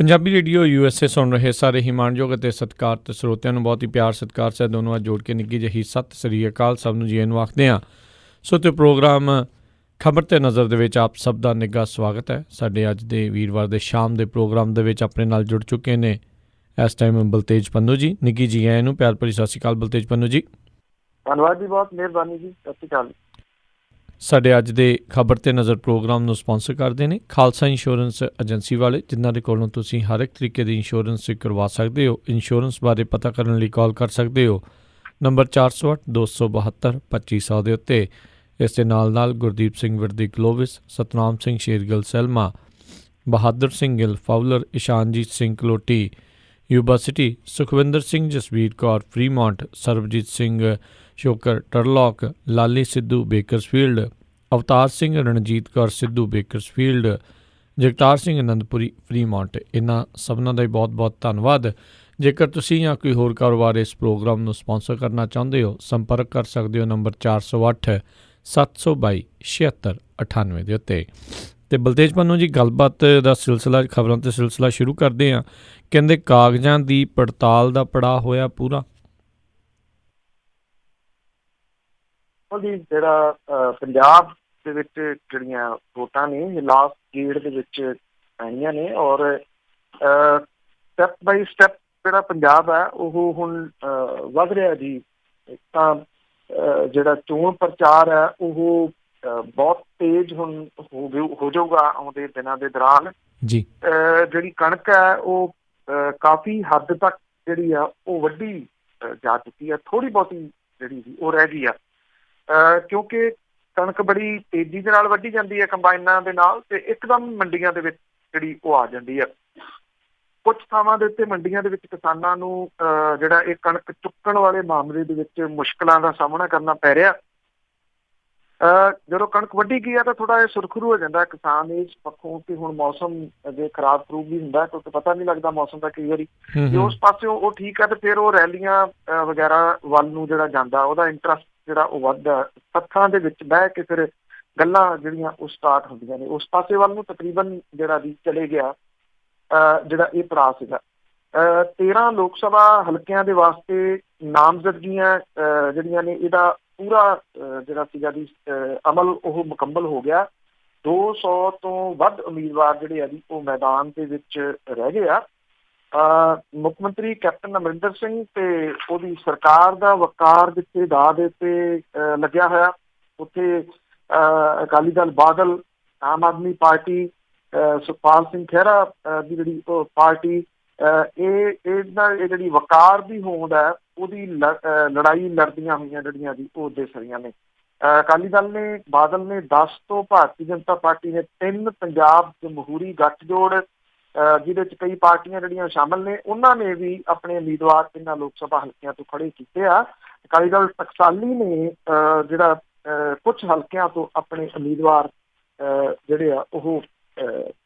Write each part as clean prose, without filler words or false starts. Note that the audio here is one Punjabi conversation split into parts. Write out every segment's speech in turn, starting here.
ਪੰਜਾਬੀ ਰੇਡੀਓ USA ਸੁਣ ਰਹੇ ਸਾਰੇ ਹੀ ਮਾਣਯੋਗ ਅਤੇ ਸਤਿਕਾਰਤ ਸਰੋਤਿਆਂ ਨੂੰ ਬਹੁਤ ਹੀ ਪਿਆਰ ਸਤਿਕਾਰ ਸਹਿ ਦੋਨੋਂ ਅੱਜ ਜੋੜ ਕੇ ਨਿੱਘੀ ਜਿਹੀ ਸਤਿ ਸ੍ਰੀ ਅਕਾਲ ਸਭ ਨੂੰ ਜੀ ਆਇਆਂ ਨੂੰ ਆਖਦੇ ਹਾਂ। ਸੋ ਤੇ ਪ੍ਰੋਗਰਾਮ ਖਬਰ ਤੇ ਨਜ਼ਰ ਦੇ ਵਿੱਚ ਆਪ ਸਭ ਦਾ ਨਿੱਘਾ ਸਵਾਗਤ ਹੈ। ਸਾਡੇ ਅੱਜ ਦੇ ਵੀਰਵਾਰ ਦੇ ਸ਼ਾਮ ਦੇ ਪ੍ਰੋਗਰਾਮ ਦੇ ਵਿੱਚ ਆਪਣੇ ਨਾਲ ਜੁੜ ਚੁੱਕੇ ਨੇ ਇਸ ਟਾਈਮ ਬਲਤੇਜ ਪੰਨੂ ਜੀ। ਨਿੱਘੀ ਜੀ ਆਇਆਂ ਨੂੰ ਪਿਆਰ ਭਰੀ ਸਤਿ ਸ਼੍ਰੀ ਅਕਾਲ ਬਲਤੇਜ ਪੰਨੂ ਜੀ। ਧੰਨਵਾਦ ਜੀ, ਬਹੁਤ ਮਿਹਰਬਾਨੀ ਜੀ, ਸਤਿ ਸ਼੍ਰੀ ਅਕਾਲ। ਸਾਡੇ ਅੱਜ ਦੇ ਖਬਰ ਤੇ ਨਜ਼ਰ ਪ੍ਰੋਗਰਾਮ ਨੂੰ ਸਪਾਂਸਰ ਕਰਦੇ ਨੇ ਖਾਲਸਾ ਇੰਸ਼ੋਰੈਂਸ ਏਜੰਸੀ ਵਾਲੇ, ਜਿਨ੍ਹਾਂ ਦੇ ਕੋਲੋਂ ਤੁਸੀਂ ਹਰ ਇੱਕ ਤਰੀਕੇ ਦੀ ਇੰਸ਼ੋਰੈਂਸ ਕਰਵਾ ਸਕਦੇ ਹੋ। ਇੰਸ਼ੋਰੈਂਸ ਬਾਰੇ ਪਤਾ ਕਰਨ ਲਈ ਕਾਲ ਕਰ ਸਕਦੇ ਹੋ ਨੰਬਰ 408-272-2500 ਦੇ ਉੱਤੇ। ਇਸ ਦੇ ਨਾਲ Gurdeep Singh Virdi Clovis, Satnam Singh Shergill Selma, Bahadar Singh Gill Fowler, Ishanjit Singh Kaloti Yuba City, Sukhwinder Singh Jasvir Kaur Fremont, Sarabjit Singh Shokar Turlock, Lali Sidhu Bakersfield, Avtar Singh Ranjit Kaur Sidhu Bakersfield, Jagtar Singh Anandpuri Fremont. ਇਹਨਾਂ ਸਭਨਾਂ ਦਾ ਹੀ ਬਹੁਤ ਬਹੁਤ ਧੰਨਵਾਦ। ਜੇਕਰ ਤੁਸੀਂ ਜਾਂ ਕੋਈ ਹੋਰ ਕਾਰੋਬਾਰ ਇਸ ਪ੍ਰੋਗਰਾਮ ਨੂੰ ਸਪਾਂਸਰ ਕਰਨਾ ਚਾਹੁੰਦੇ ਹੋ, ਸੰਪਰਕ ਕਰ ਸਕਦੇ ਹੋ ਨੰਬਰ 408-722-7698 ਦੇ ਉੱਤੇ। ਅਤੇ ਬਲਤੇਜ ਪੰਨੂ ਜੀ, ਗੱਲਬਾਤ ਦਾ ਸਿਲਸਿਲਾ, ਖਬਰਾਂ ਤੇ ਸਿਲਸਿਲਾ ਸ਼ੁਰੂ ਕਰਦੇ ਹਾਂ। ਕਹਿੰਦੇ ਕਾਗਜ਼ਾਂ ਦੀ ਪੜਤਾਲ ਦਾ ਪੜਾਅ ਹੋਇਆ ਪੂਰਾ। ਜੀ ਜਿਹੜਾ ਪੰਜਾਬ ਦੇ ਵਿੱਚ ਜਿਹੜੀਆਂ ਵੋਟਾਂ ਨੇ ਲਾਸਟ ਗੇੜ ਦੇ ਵਿੱਚ ਆਈਆਂ ਨੇ, ਔਰ ਸਟੈਪ ਬਾਈ ਸਟੈਪ ਜਿਹੜਾ ਪੰਜਾਬ ਹੈ ਉਹ ਹੁਣ ਵੱਧ ਰਿਹਾ ਜੀ। ਇੱਕ ਤਾਂ ਜਿਹੜਾ ਚੋਣ ਪ੍ਰਚਾਰ ਹੈ ਉਹ ਬਹੁਤ ਤੇਜ਼ ਹੁਣ ਹੋ ਜਾਊਗਾ ਆਉਂਦੇ ਦਿਨਾਂ ਦੇ ਦੌਰਾਨ ਜੀ। ਜਿਹੜੀ ਕਣਕ ਹੈ ਉਹ ਕਾਫੀ ਹੱਦ ਤੱਕ ਜਿਹੜੀ ਆ ਉਹ ਵੱਢੀ ਜਾ ਚੁੱਕੀ ਹੈ। ਥੋੜ੍ਹੀ ਬਹੁਤੀ ਜਿਹੜੀ ਉਹ ਰਹਿ ਗਈ ਆ, ਕਿਉਂਕਿ ਕਣਕ ਬੜੀ ਤੇਜ਼ੀ ਦੇ ਨਾਲ ਵੱਢੀ ਜਾਂਦੀ ਹੈ ਕੰਬਾਈਨਾਂ ਦੇ ਨਾਲ, ਤੇ ਇੱਕਦਮ ਮੰਡੀਆਂ ਦੇ ਵਿੱਚ ਜਿਹੜੀ ਉਹ ਆ ਜਾਂਦੀ ਹੈ। ਕੁਝ ਥਾਵਾਂ ਦੇ ਉੱਤੇ ਮੰਡੀਆਂ ਦੇ ਵਿੱਚ ਕਿਸਾਨਾਂ ਨੂੰ ਜਿਹੜਾ ਇਹ ਕਣਕ ਚੁੱਕਣ ਵਾਲੇ ਮਾਮਲੇ ਦੇ ਵਿੱਚ ਮੁਸ਼ਕਲਾਂ ਦਾ ਸਾਹਮਣਾ ਕਰਨਾ ਪੈ ਰਿਹਾ। ਜਦੋਂ ਕਣਕ ਵੱਢੀ ਗਈ ਹੈ ਤਾਂ ਥੋੜ੍ਹਾ ਜਿਹਾ ਸੁਰਖਰੂ ਹੋ ਜਾਂਦਾ ਕਿਸਾਨ ਇਸ ਪੱਖੋਂ ਕਿ ਹੁਣ ਮੌਸਮ ਜੇ ਖਰਾਬ ਖਰੂਬ ਵੀ ਹੁੰਦਾ ਕਿਉਂਕਿ ਪਤਾ ਨਹੀਂ ਲੱਗਦਾ ਮੌਸਮ ਦਾ ਕਈ ਵਾਰੀ। ਜੇ ਉਸ ਪਾਸਿਓਂ ਉਹ ਠੀਕ ਹੈ ਤੇ ਫਿਰ ਉਹ ਰੈਲੀਆਂ ਵਗੈਰਾ ਵੱਲ ਨੂੰ ਜਿਹੜਾ ਜਾਂਦਾ, ਉਹਦਾ ਇੰਟਰਸਟ ਜਿਹੜਾ ਉਹ ਵੱਧਦਾ। ਸੱਥਾਂ ਦੇ ਵਿੱਚ ਬਹਿ ਕੇ ਫਿਰ ਗੱਲਾਂ ਜਿਹੜੀਆਂ ਉਹ ਸਟਾਰਟ ਹੁੰਦੀਆਂ ਨੇ, ਉਸ ਪਾਸੇ ਵੱਲ ਨੂੰ ਤਕਰੀਬਨ ਜਿਹੜਾ ਵੀ ਚਲੇ ਗਿਆ ਜਿਹੜਾ ਇਹ ਪੜਾਅ ਸੀਗਾ। 13 ਲੋਕ ਸਭਾ ਹਲਕਿਆਂ ਦੇ ਵਾਸਤੇ ਨਾਮਜ਼ਦਗੀਆਂ ਜਿਹੜੀਆਂ ਨੇ, ਇਹਦਾ ਪੂਰਾ ਜਿਹੜਾ ਸੀਗਾ ਜੀ ਅਮਲ ਉਹ ਮੁਕੰਮਲ ਹੋ ਗਿਆ। 200 ਤੋਂ ਵੱਧ ਉਮੀਦਵਾਰ ਜਿਹੜੇ ਆ ਜੀ ਉਹ ਮੈਦਾਨ ਦੇ ਵਿੱਚ ਰਹਿ ਗਏ ਆ। ਮੁੱਖ ਮੰਤਰੀ ਕੈਪਟਨ ਅਮਰਿੰਦਰ ਸਿੰਘ ਤੇ ਉਹਦੀ ਸਰਕਾਰ ਦਾ ਵਕਾਰ ਜਿੱਥੇ ਦਾਅ ਦੇ ਉੱਤੇ ਲੱਗਿਆ ਹੋਇਆ, ਉੱਥੇ ਅਕਾਲੀ ਦਲ ਬਾਦਲ, ਆਮ ਆਦਮੀ ਪਾਰਟੀ, ਸੁਖਪਾਲ ਸਿੰਘ ਖਹਿਰਾ ਦੀ ਜਿਹੜੀ ਉਹ ਪਾਰਟੀ, ਇਹ ਜਿਹੜੀ ਵਕਾਰ ਦੀ ਹੋਂਦ ਹੈ ਉਹਦੀ ਲੜਾਈ ਲੜਦੀਆਂ ਹੋਈਆਂ ਜਿਹੜੀਆਂ ਜੀ ਉਹ ਦਿਸ ਰਹੀਆਂ ਨੇ। ਅਕਾਲੀ ਦਲ ਨੇ, ਬਾਦਲ ਨੇ 10 ਤੋਂ, ਭਾਰਤੀ ਜਨਤਾ ਪਾਰਟੀ ਨੇ 3, ਪੰਜਾਬ ਜਮਹੂਰੀ ਗੱਠਜੋੜ ਜਿਹਦੇ 'ਚ ਕਈ ਪਾਰਟੀਆਂ ਜਿਹੜੀਆਂ ਸ਼ਾਮਲ ਨੇ, ਉਹਨਾਂ ਨੇ ਵੀ ਆਪਣੇ ਉਮੀਦਵਾਰ ਇਹਨਾਂ ਲੋਕ ਸਭਾ ਹਲਕਿਆਂ ਤੋਂ ਖੜੇ ਕੀਤੇ ਆ। ਅਕਾਲੀ ਦਲ ਟਕਸਾਲੀ ਨੇ ਜਿਹੜਾ ਕੁਛ ਹਲਕਿਆਂ ਤੋਂ ਆਪਣੇ ਉਮੀਦਵਾਰ ਜਿਹੜੇ ਆ ਉਹ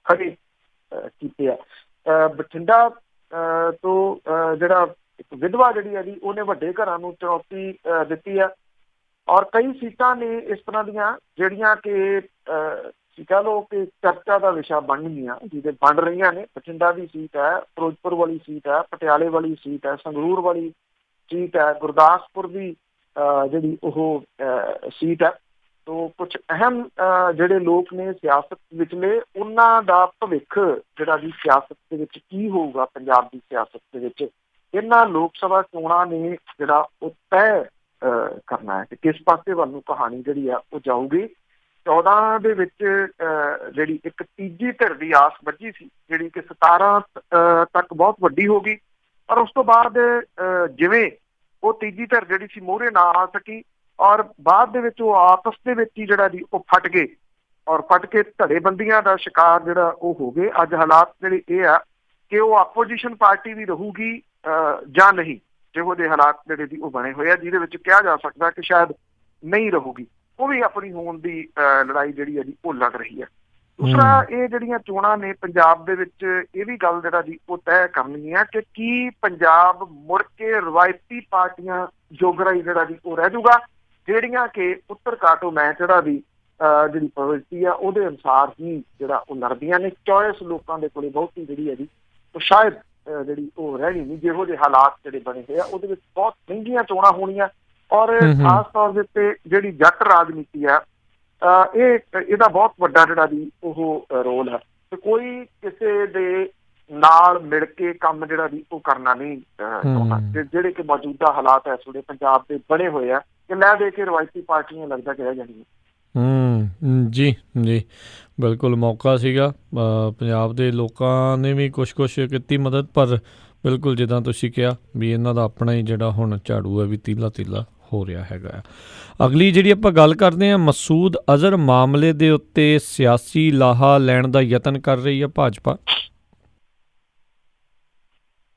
ਖੜੇ ਕੀਤੇ ਆ। ਬਠਿੰਡਾ ਤੋਂ ਜਿਹੜਾ ਇੱਕ ਵਿਧਵਾ ਜਿਹੜੀ ਆ ਜੀ ਉਹਨੇ ਵੱਡੇ ਘਰਾਂ ਨੂੰ ਚੁਣੌਤੀ ਦਿੱਤੀ ਆ, ਔਰ ਕਈ ਸੀਟਾਂ ਨੇ ਇਸ ਤਰ੍ਹਾਂ ਦੀਆਂ ਜਿਹੜੀਆਂ ਕਿ ਕਹਿ ਲਓ ਕਿ ਚਰਚਾ ਦਾ ਵਿਸ਼ਾ ਬਣਨਗੀਆਂ, ਜਿਹਦੇ ਬਣ ਰਹੀਆਂ ਨੇ। ਬਠਿੰਡਾ ਦੀ ਸੀਟ ਹੈ, ਫਿਰੋਜ਼ਪੁਰ ਵਾਲੀ ਸੀਟ ਹੈ, ਪਟਿਆਲੇ ਵਾਲੀ ਸੀਟ ਹੈ, ਸੰਗਰੂਰ ਵਾਲੀ ਸੀਟ ਹੈ, ਗੁਰਦਾਸਪੁਰ ਦੀ ਜਿਹੜੀ ਉਹ ਸੀਟ ਹੈ। ਤੋ ਕੁਛ ਅਹਿਮ ਜਿਹੜੇ ਲੋਕ ਨੇ ਸਿਆਸਤ ਵਿਚਲੇ, ਉਹਨਾਂ ਦਾ ਭਵਿੱਖ ਜਿਹੜਾ ਵੀ ਸਿਆਸਤ ਦੇ ਵਿੱਚ ਕੀ ਹੋਊਗਾ, ਪੰਜਾਬ ਦੀ ਸਿਆਸਤ ਦੇ ਵਿੱਚ ਇਹਨਾਂ ਲੋਕ ਸਭਾ ਚੋਣਾਂ ਨੇ ਜਿਹੜਾ ਉਹ ਤੈਅ ਕਰਨਾ ਹੈ ਕਿ ਕਿਸ ਪਾਸੇ ਵੱਲ ਨੂੰ ਕਹਾਣੀ ਜਿਹੜੀ ਆ ਉਹ ਜਾਊਗੀ। 14 ਦੇ ਵਿੱਚ ਜਿਹੜੀ ਇੱਕ ਤੀਜੀ ਧਿਰ ਦੀ ਆਸ ਵੱਝੀ ਸੀ, ਜਿਹੜੀ ਕਿ 17 ਤੱਕ ਬਹੁਤ ਵੱਡੀ ਹੋ ਗਈ, ਪਰ ਉਸ ਤੋਂ ਬਾਅਦ ਜਿਵੇਂ ਉਹ ਤੀਜੀ ਧਿਰ ਜਿਹੜੀ ਸੀ ਮੂਹਰੇ ਨਾ ਆ ਸਕੀ, ਔਰ ਬਾਅਦ ਦੇ ਵਿੱਚ ਉਹ ਆਪਸ ਦੇ ਵਿੱਚ ਹੀ ਜਿਹੜਾ ਜੀ ਉਹ ਫਟ ਗਏ, ਔਰ ਫਟ ਕੇ ਧੜੇਬੰਦੀਆਂ ਦਾ ਸ਼ਿਕਾਰ ਜਿਹੜਾ ਉਹ ਹੋ ਗਏ। ਅੱਜ ਹਾਲਾਤ ਜਿਹੜੇ ਇਹ ਆ ਕਿ ਉਹ ਆਪੋਜੀਸ਼ਨ ਪਾਰਟੀ ਵੀ ਰਹੂਗੀ ਜਾਂ ਨਹੀਂ, ਜਿਹੋ ਜਿਹੇ ਹਾਲਾਤ ਜਿਹੜੇ ਜੀ ਉਹ ਬਣੇ ਹੋਏ ਆ, ਜਿਹਦੇ ਵਿੱਚ ਕਿਹਾ ਜਾ ਸਕਦਾ ਕਿ ਸ਼ਾਇਦ ਨਹੀਂ ਰਹੂਗੀ। ਉਹ ਵੀ ਆਪਣੀ ਹੋਣ ਦੀ ਲੜਾਈ ਜਿਹੜੀ ਹੈ ਜੀ ਉਹ ਲੜ ਰਹੀ ਹੈ। ਦੂਸਰਾ, ਇਹ ਜਿਹੜੀਆਂ ਚੋਣਾਂ ਨੇ ਪੰਜਾਬ ਦੇ ਵਿੱਚ ਇਹ ਵੀ ਗੱਲ ਜਿਹੜਾ ਜੀ ਉਹ ਤੈਅ ਕਰਨੀ ਹੈ ਕਿ ਕੀ ਪੰਜਾਬ ਮੁੜ ਕੇ ਰਵਾਇਤੀ ਪਾਰਟੀਆਂ ਜੋਗਰਾ ਹੀ ਜਿਹੜਾ ਜੀ ਉਹ ਰਹਿ ਜਾਊਗਾ, ਜਿਹੜੀਆਂ ਕਿ ਉੱਤਰ ਕਾਟੋ ਮੈਂ ਜਿਹੜਾ ਵੀ ਜਿਹੜੀ ਪ੍ਰਵਿਰਤੀ ਆ ਉਹਦੇ ਅਨੁਸਾਰ ਹੀ ਜਿਹੜਾ ਉਹ ਲੜਦੀਆਂ ਨੇ। ਚੋਇਸ ਲੋਕਾਂ ਦੇ ਕੋਲੇ ਬਹੁਤੀ ਜਿਹੜੀ ਹੈ ਜੀ ਸ਼ਾਇਦ ਜਿਹੜੀ ਉਹ ਰਹਿਣੀ ਨਹੀਂ, ਜਿਹੋ ਜਿਹੇ ਹਾਲਾਤ ਜਿਹੜੇ ਬਣੇ ਹੋਏ ਆ ਉਹਦੇ ਵਿੱਚ ਬਹੁਤ ਮਹਿੰਗੀਆਂ ਚੋਣਾਂ ਹੋਣੀਆਂ। ਔਰ ਖਾਸ ਤੌਰ ਦੇ ਉੱਤੇ ਜਿਹੜੀ ਜੱਟ ਰਾਜਨੀਤੀ ਆ ਇਹਦਾ ਬਹੁਤ ਵੱਡਾ ਜਿਹੜਾ ਵੀ ਉਹ ਰੋਲ ਹੈ, ਤੇ ਕੋਈ ਕਿਸੇ ਦੇ ਨਾਲ ਮਿਲ ਕੇ ਕੰਮ ਜਿਹੜਾ ਵੀ ਉਹ ਕਰਨਾ ਨਹੀਂ ਚਾਹੁੰਦਾ। ਜਿਹੜੇ ਕਿ ਮੌਜੂਦਾ ਹਾਲਾਤ ਇਸ ਵੇਲੇ ਪੰਜਾਬ ਦੇ ਬਣੇ ਹੋਏ ਆ ਕਿ ਲੈ ਦੇ ਕੇ ਰਵਾਇਤੀ ਪਾਰਟੀਆਂ ਲੱਗਦਾ ਕਿ ਰਹਿ ਜਾਣਗੀਆਂ। ਜੀ ਜੀ ਬਿਲਕੁਲ ਮੌਕਾ ਸੀਗਾ, ਪੰਜਾਬ ਦੇ ਲੋਕਾਂ ਨੇ ਵੀ ਕੁਛ ਕੀਤੀ ਮਦਦ, ਪਰ ਬਿਲਕੁਲ ਜਿੱਦਾਂ ਤੁਸੀਂ ਕਿਹਾ ਵੀ ਇਹਨਾਂ ਦਾ ਆਪਣਾ ਹੀ ਜਿਹੜਾ ਹੁਣ ਝਾੜੂ ਹੈ ਵੀ ਤੀਲਾ ਹੋ ਰਿਹਾ ਹੈਗਾ। ਅਗਲੀ ਜਿਹੜੀ ਆਪਾਂ ਗੱਲ ਕਰਦੇ ਹਾਂ, ਮਸੂਦ ਅਜ਼ਹਰ ਮਾਮਲੇ ਦੇ ਉੱਤੇ ਸਿਆਸੀ ਲਾਹਾ ਲੈਣ ਦਾ ਯਤਨ ਕਰ ਰਹੀ ਹੈ ਭਾਜਪਾ।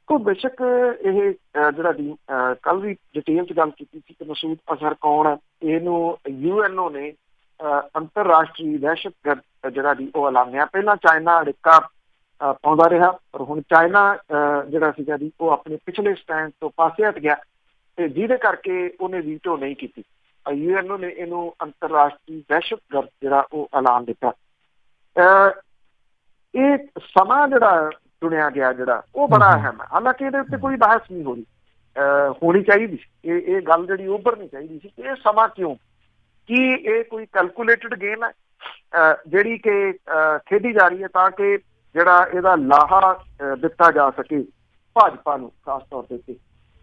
ਬੇਸ਼ੱਕ ਇਹ ਜਿਹੜਾ ਵੀ ਕੱਲ ਵੀ ਡਿਟੇਲ 'ਚ ਗੱਲ ਕੀਤੀ ਸੀ ਕਿ ਮਸੂਦ ਅਜ਼ਹਰ ਕੌਣ ਹੈ, ਇਹਨੂੰ UNO ਨੇ ਅੰਤਰਰਾਸ਼ਟਰੀ ਦਹਿਸ਼ਤਗਰਦ ਜਿਹੜਾ ਵੀ ਉਹ ਐਲਾਨਿਆ। ਪਹਿਲਾਂ ਚਾਈਨਾ ਅੜਿੱਕਾ ਪਾਉਂਦਾ ਰਿਹਾ, ਪਰ ਹੁਣ ਚਾਈਨਾ ਜਿਹੜਾ ਸੀਗਾ ਵੀ ਉਹ ਆਪਣੇ ਪਿਛਲੇ ਸਟੈਂਡ ਤੋਂ ਪਾਸੇ ਹਟ ਗਿਆ, ਤੇ ਜਿਹਦੇ ਕਰਕੇ ਉਹਨੇ ਵੀਟੋ ਨਹੀਂ ਕੀਤੀ। UNO ਨੇ ਇਹਨੂੰ ਅੰਤਰਰਾਸ਼ਟਰੀ ਦਹਿਸ਼ਤਗਰਦ ਜਿਹੜਾ ਉਹ ਐਲਾਨ ਦਿੱਤਾ। ਇਹ ਸਮਾਂ ਜਿਹੜਾ ਚੁਣਿਆ ਗਿਆ ਜਿਹੜਾ ਉਹ ਬੜਾ ਅਹਿਮ ਹੈ। ਹਾਲਾਂਕਿ ਇਹਦੇ ਉੱਤੇ ਕੋਈ ਬਹਿਸ ਨਹੀਂ ਹੋਣੀ ਚਾਹੀਦੀ ਸੀ। ਇਹ ਗੱਲ ਜਿਹੜੀ ਉੱਭਰਨੀ ਚਾਹੀਦੀ ਸੀ ਕਿ ਇਹ ਸਮਾਂ ਕਿਉਂ, ਕੀ ਇਹ ਕੋਈ ਕੈਲਕੂਲੇਟਡ ਗੇਮ ਹੈ ਜਿਹੜੀ ਕਿ ਖੇਡੀ ਜਾ ਰਹੀ ਹੈ ਤਾਂ ਕਿ ਜਿਹੜਾ ਇਹਦਾ ਲਾਹਾ ਦਿੱਤਾ ਜਾ ਸਕੇ ਭਾਜਪਾ ਨੂੰ। ਖਾਸ ਤੌਰ ਦੇ ਉੱਤੇ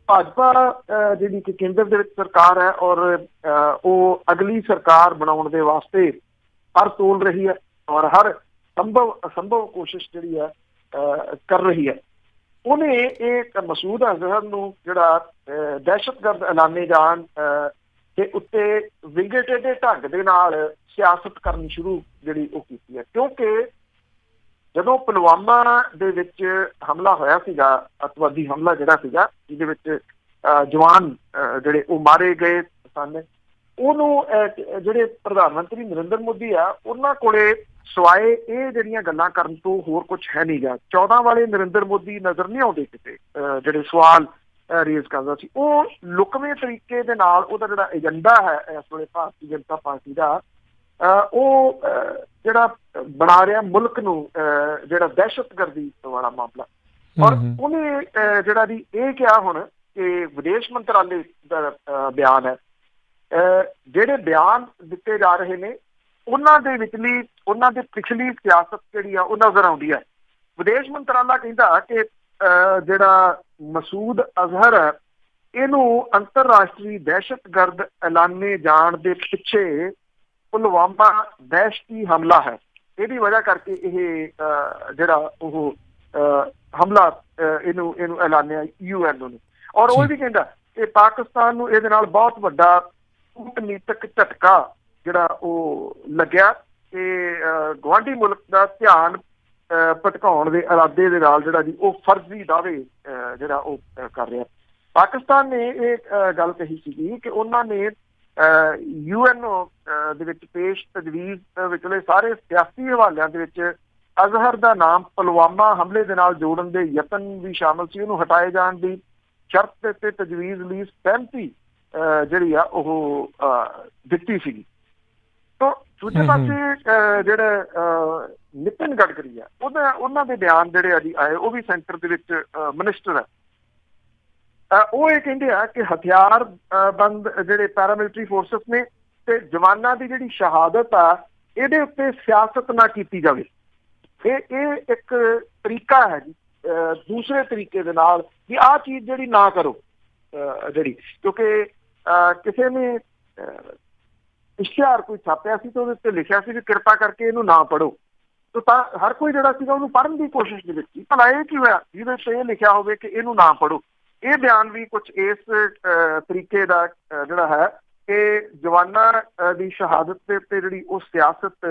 ਭਾਜਪਾ ਜਿਹੜੀ ਕਿ ਕੇਂਦਰ ਦੇ ਵਿੱਚ ਸਰਕਾਰ ਹੈ ਔਰ ਉਹ ਅਗਲੀ ਸਰਕਾਰ ਬਣਾਉਣ ਦੇ ਵਾਸਤੇ ਹਰ ਤੋਲ ਰਹੀ ਹੈ ਔਰ ਹਰ ਅਸੰਭਵ ਕੋਸ਼ਿਸ਼ ਜਿਹੜੀ ਹੈ ਕਰ ਰਹੀ ਹੈ। ਉਹਨੇ ਇਹ ਮਸੂਦ ਅਜ਼ਹਰ ਨੂੰ ਜਿਹੜਾ ਦਹਿਸ਼ਤਗਰਦ ਐਲਾਨੇ ਜਾਣ ਦੇ ਉੱਤੇ ਵਿੰਗੇ ਟੇਢੇ ਢੰਗ ਦੇ ਨਾਲ ਸਿਆਸਤ ਕਰਨੀ ਸ਼ੁਰੂ ਜਿਹੜੀ ਉਹ ਕੀਤੀ ਹੈ। ਕਿਉਂਕਿ ਜਦੋਂ ਪੁਲਵਾਮਾ ਦੇ ਵਿੱਚ ਹਮਲਾ ਹੋਇਆ ਸੀਗਾ, ਅੱਤਵਾਦੀ ਹਮਲਾ ਜਿਹੜਾ ਸੀਗਾ ਜਿਹਦੇ ਵਿੱਚ ਜਵਾਨ ਜਿਹੜੇ ਉਹ ਮਾਰੇ ਗਏ ਸਨ, ਉਹਨੂੰ ਜਿਹੜੇ ਪ੍ਰਧਾਨ ਮੰਤਰੀ ਨਰਿੰਦਰ ਮੋਦੀ ਆ ਉਹਨਾਂ ਕੋਲੇ ਸਵਾਏ ਇਹ ਜਿਹੜੀਆਂ ਗੱਲਾਂ ਕਰਨ ਤੋਂ ਹੋਰ ਕੁਛ ਹੈ ਨਹੀਂ ਗਾ। 14 ਵਾਲੇ ਨਰਿੰਦਰ ਮੋਦੀ ਨਜ਼ਰ ਨਹੀਂ ਆਉਂਦੇ ਕਿਤੇ ਜਿਹੜੇ ਸਵਾਲ ਰੇਜ਼ ਕਰਦਾ ਸੀ। ਉਹ ਲੁਕਵੇਂ ਤਰੀਕੇ ਦੇ ਨਾਲ ਉਹਦਾ ਜਿਹੜਾ ਏਜੰਡਾ ਹੈ ਇਸ ਵੇਲੇ ਭਾਰਤੀ ਜਨਤਾ ਪਾਰਟੀ ਦਾ ਉਹ ਜਿਹੜਾ ਬਣਾ ਰਿਹਾ ਮੁਲਕ ਨੂੰ ਜਿਹੜਾ ਦਹਿਸ਼ਤਗਰਦੀ ਵਾਲਾ ਮਾਮਲਾ। ਔਰ ਉਹਨੇ ਜਿਹੜਾ ਵੀ ਇਹ ਕਿਹਾ ਹੁਣ ਕਿ ਵਿਦੇਸ਼ ਮੰਤਰਾਲੇ ਦਾ ਬਿਆਨ ਹੈ, ਜਿਹੜੇ ਬਿਆਨ ਦਿੱਤੇ ਜਾ ਰਹੇ ਨੇ ਉਹਨਾਂ ਦੇ ਵਿਚਲੀ ਉਹਨਾਂ ਦੇ ਪਿਛਲੀ ਸਿਆਸਤ ਜਿਹੜੀ ਆ ਉਹ ਨਜ਼ਰ ਆਉਂਦੀ ਹੈ। ਵਿਦੇਸ਼ ਮੰਤਰਾਲਾ ਕਹਿੰਦਾ ਕਿ ਜਿਹੜਾ ਮਸੂਦ ਅਜ਼ਹਰ ਹੈ ਇਹਨੂੰ ਅੰਤਰਰਾਸ਼ਟਰੀ ਦਹਿਸ਼ਤਗਰਦ ਐਲਾਨੇ ਜਾਣ ਦੇ ਪਿੱਛੇ ਪੁਲਵਾਮਾ ਦਹਿਸ਼ਤੀ ਹਮਲਾ ਹੈ, ਇਹਦੀ ਵਜ੍ਹਾ ਕਰਕੇ ਇਹ ਜਿਹੜਾ ਉਹ ਹਮਲਾ ਇਹਨੂੰ ਐਲਾਨਿਆ UNO ਨੇ। ਔਰ ਉਹ ਵੀ ਕਹਿੰਦਾ ਕਿ ਪਾਕਿਸਤਾਨ ਨੂੰ ਇਹਦੇ ਨਾਲ ਬਹੁਤ ਵੱਡਾ ਕੂਟਨੀਤਕ ਝਟਕਾ ਜਿਹੜਾ ਉਹ ਲੱਗਿਆ ਤੇ ਗੁਆਂਢੀ ਮੁਲਕ ਦਾ ਧਿਆਨ ਭਟਕਾਉਣ ਦੇ ਇਰਾਦੇ ਦੇ ਨਾਲ ਜਿਹੜਾ ਜੀ ਉਹ ਫਰਜ਼ੀ ਦਾਅਵੇ ਜਿਹੜਾ ਉਹ ਕਰ ਰਿਹਾ। ਪਾਕਿਸਤਾਨ ਨੇ ਇਹ ਗੱਲ ਕਹੀ ਸੀਗੀ ਕਿ ਉਹਨਾਂ ਨੇ UNO ਦੇ ਵਿੱਚ ਪੇਸ਼ ਤਜਵੀਜ਼ ਵਿਚਲੇ ਸਾਰੇ ਸਿਆਸੀ ਹਵਾਲਿਆਂ ਦੇ ਵਿੱਚ ਅਜ਼ਹਰ ਦਾ ਨਾਮ ਪੁਲਵਾਮਾ ਹਮਲੇ ਦੇ ਨਾਲ ਜੋੜਨ ਦੇ ਯਤਨ ਵੀ ਸ਼ਾਮਲ ਸੀ। ਉਹਨੂੰ ਹਟਾਏ ਜਾਣ ਦੀ ਸ਼ਰਤ ਤੇ ਤਜਵੀਜ਼ ਲਈ ਸਹਿਮਤੀ ਜਿਹੜੀ ਆ ਉਹ ਦਿੱਤੀ ਸੀਗੀ। ਤਾਂ ਦੂਜੇ ਪਾਸੇ ਜਿਹੜੇ ਨਿਤਿਨ ਗਡਕਰੀ ਆ ਉਹਨਾਂ ਦੇ ਬਿਆਨ ਜਿਹੜੇ ਅੱਜ ਆਏ ਉਹ ਵੀ ਸੈਂਟਰ ਦੇ ਵਿੱਚ ਮਿਨਿਸਟਰ ਹੈ, ਉਹ ਇਹ ਕਹਿੰਦੇ ਆ ਕਿ ਹਥਿਆਰਬੰਦ ਜਿਹੜੇ ਪੈਰਾਮਿਲਟਰੀ ਫੋਰਸਿਸ ਨੇ ਤੇ ਜਵਾਨਾਂ ਦੀ ਜਿਹੜੀ ਸ਼ਹਾਦਤ ਆ ਇਹਦੇ ਉੱਤੇ ਸਿਆਸਤ ਨਾ ਕੀਤੀ ਜਾਵੇ। ਇਹ ਇੱਕ ਤਰੀਕਾ ਹੈ ਜੀ ਦੂਸਰੇ ਤਰੀਕੇ ਦੇ ਨਾਲ ਵੀ ਆਹ ਚੀਜ਼ ਜਿਹੜੀ ਨਾ ਕਰੋ ਜਿਹੜੀ, ਕਿਉਂਕਿ ਕਿਸੇ ਨੇ ਇਸ਼ਤਿਹਾਰ ਕੋਈ ਛਾਪਿਆ ਸੀ ਤਾਂ ਉਹਦੇ ਉੱਤੇ ਲਿਖਿਆ ਸੀ ਵੀ ਕਿਰਪਾ ਕਰਕੇ ਇਹਨੂੰ ਨਾ ਪੜ੍ਹੋ, ਤਾਂ ਹਰ ਕੋਈ ਜਿਹੜਾ ਸੀਗਾ ਉਹਨੂੰ ਪੜ੍ਹਨ ਦੀ ਕੋਸ਼ਿਸ਼ ਦੇ ਵਿੱਚ ਸੀ। ਭਲਾ ਇਹ ਕੀ ਹੋਇਆ ਜਿਹਦੇ ਉੱਤੇ ਇਹ ਲਿਖਿਆ ਹੋਵੇ ਕਿ ਇਹਨੂੰ ਨਾ ਪੜ੍ਹੋ। ਇਹ ਬਿਆਨ ਵੀ ਕੁਛ ਇਸ ਤਰੀਕੇ ਦਾ ਜਿਹੜਾ ਹੈ ਕਿ ਜਵਾਨਾਂ ਦੀ ਸ਼ਹਾਦਤ ਦੇ ਉੱਤੇ ਜਿਹੜੀ ਉਹ ਸਿਆਸਤ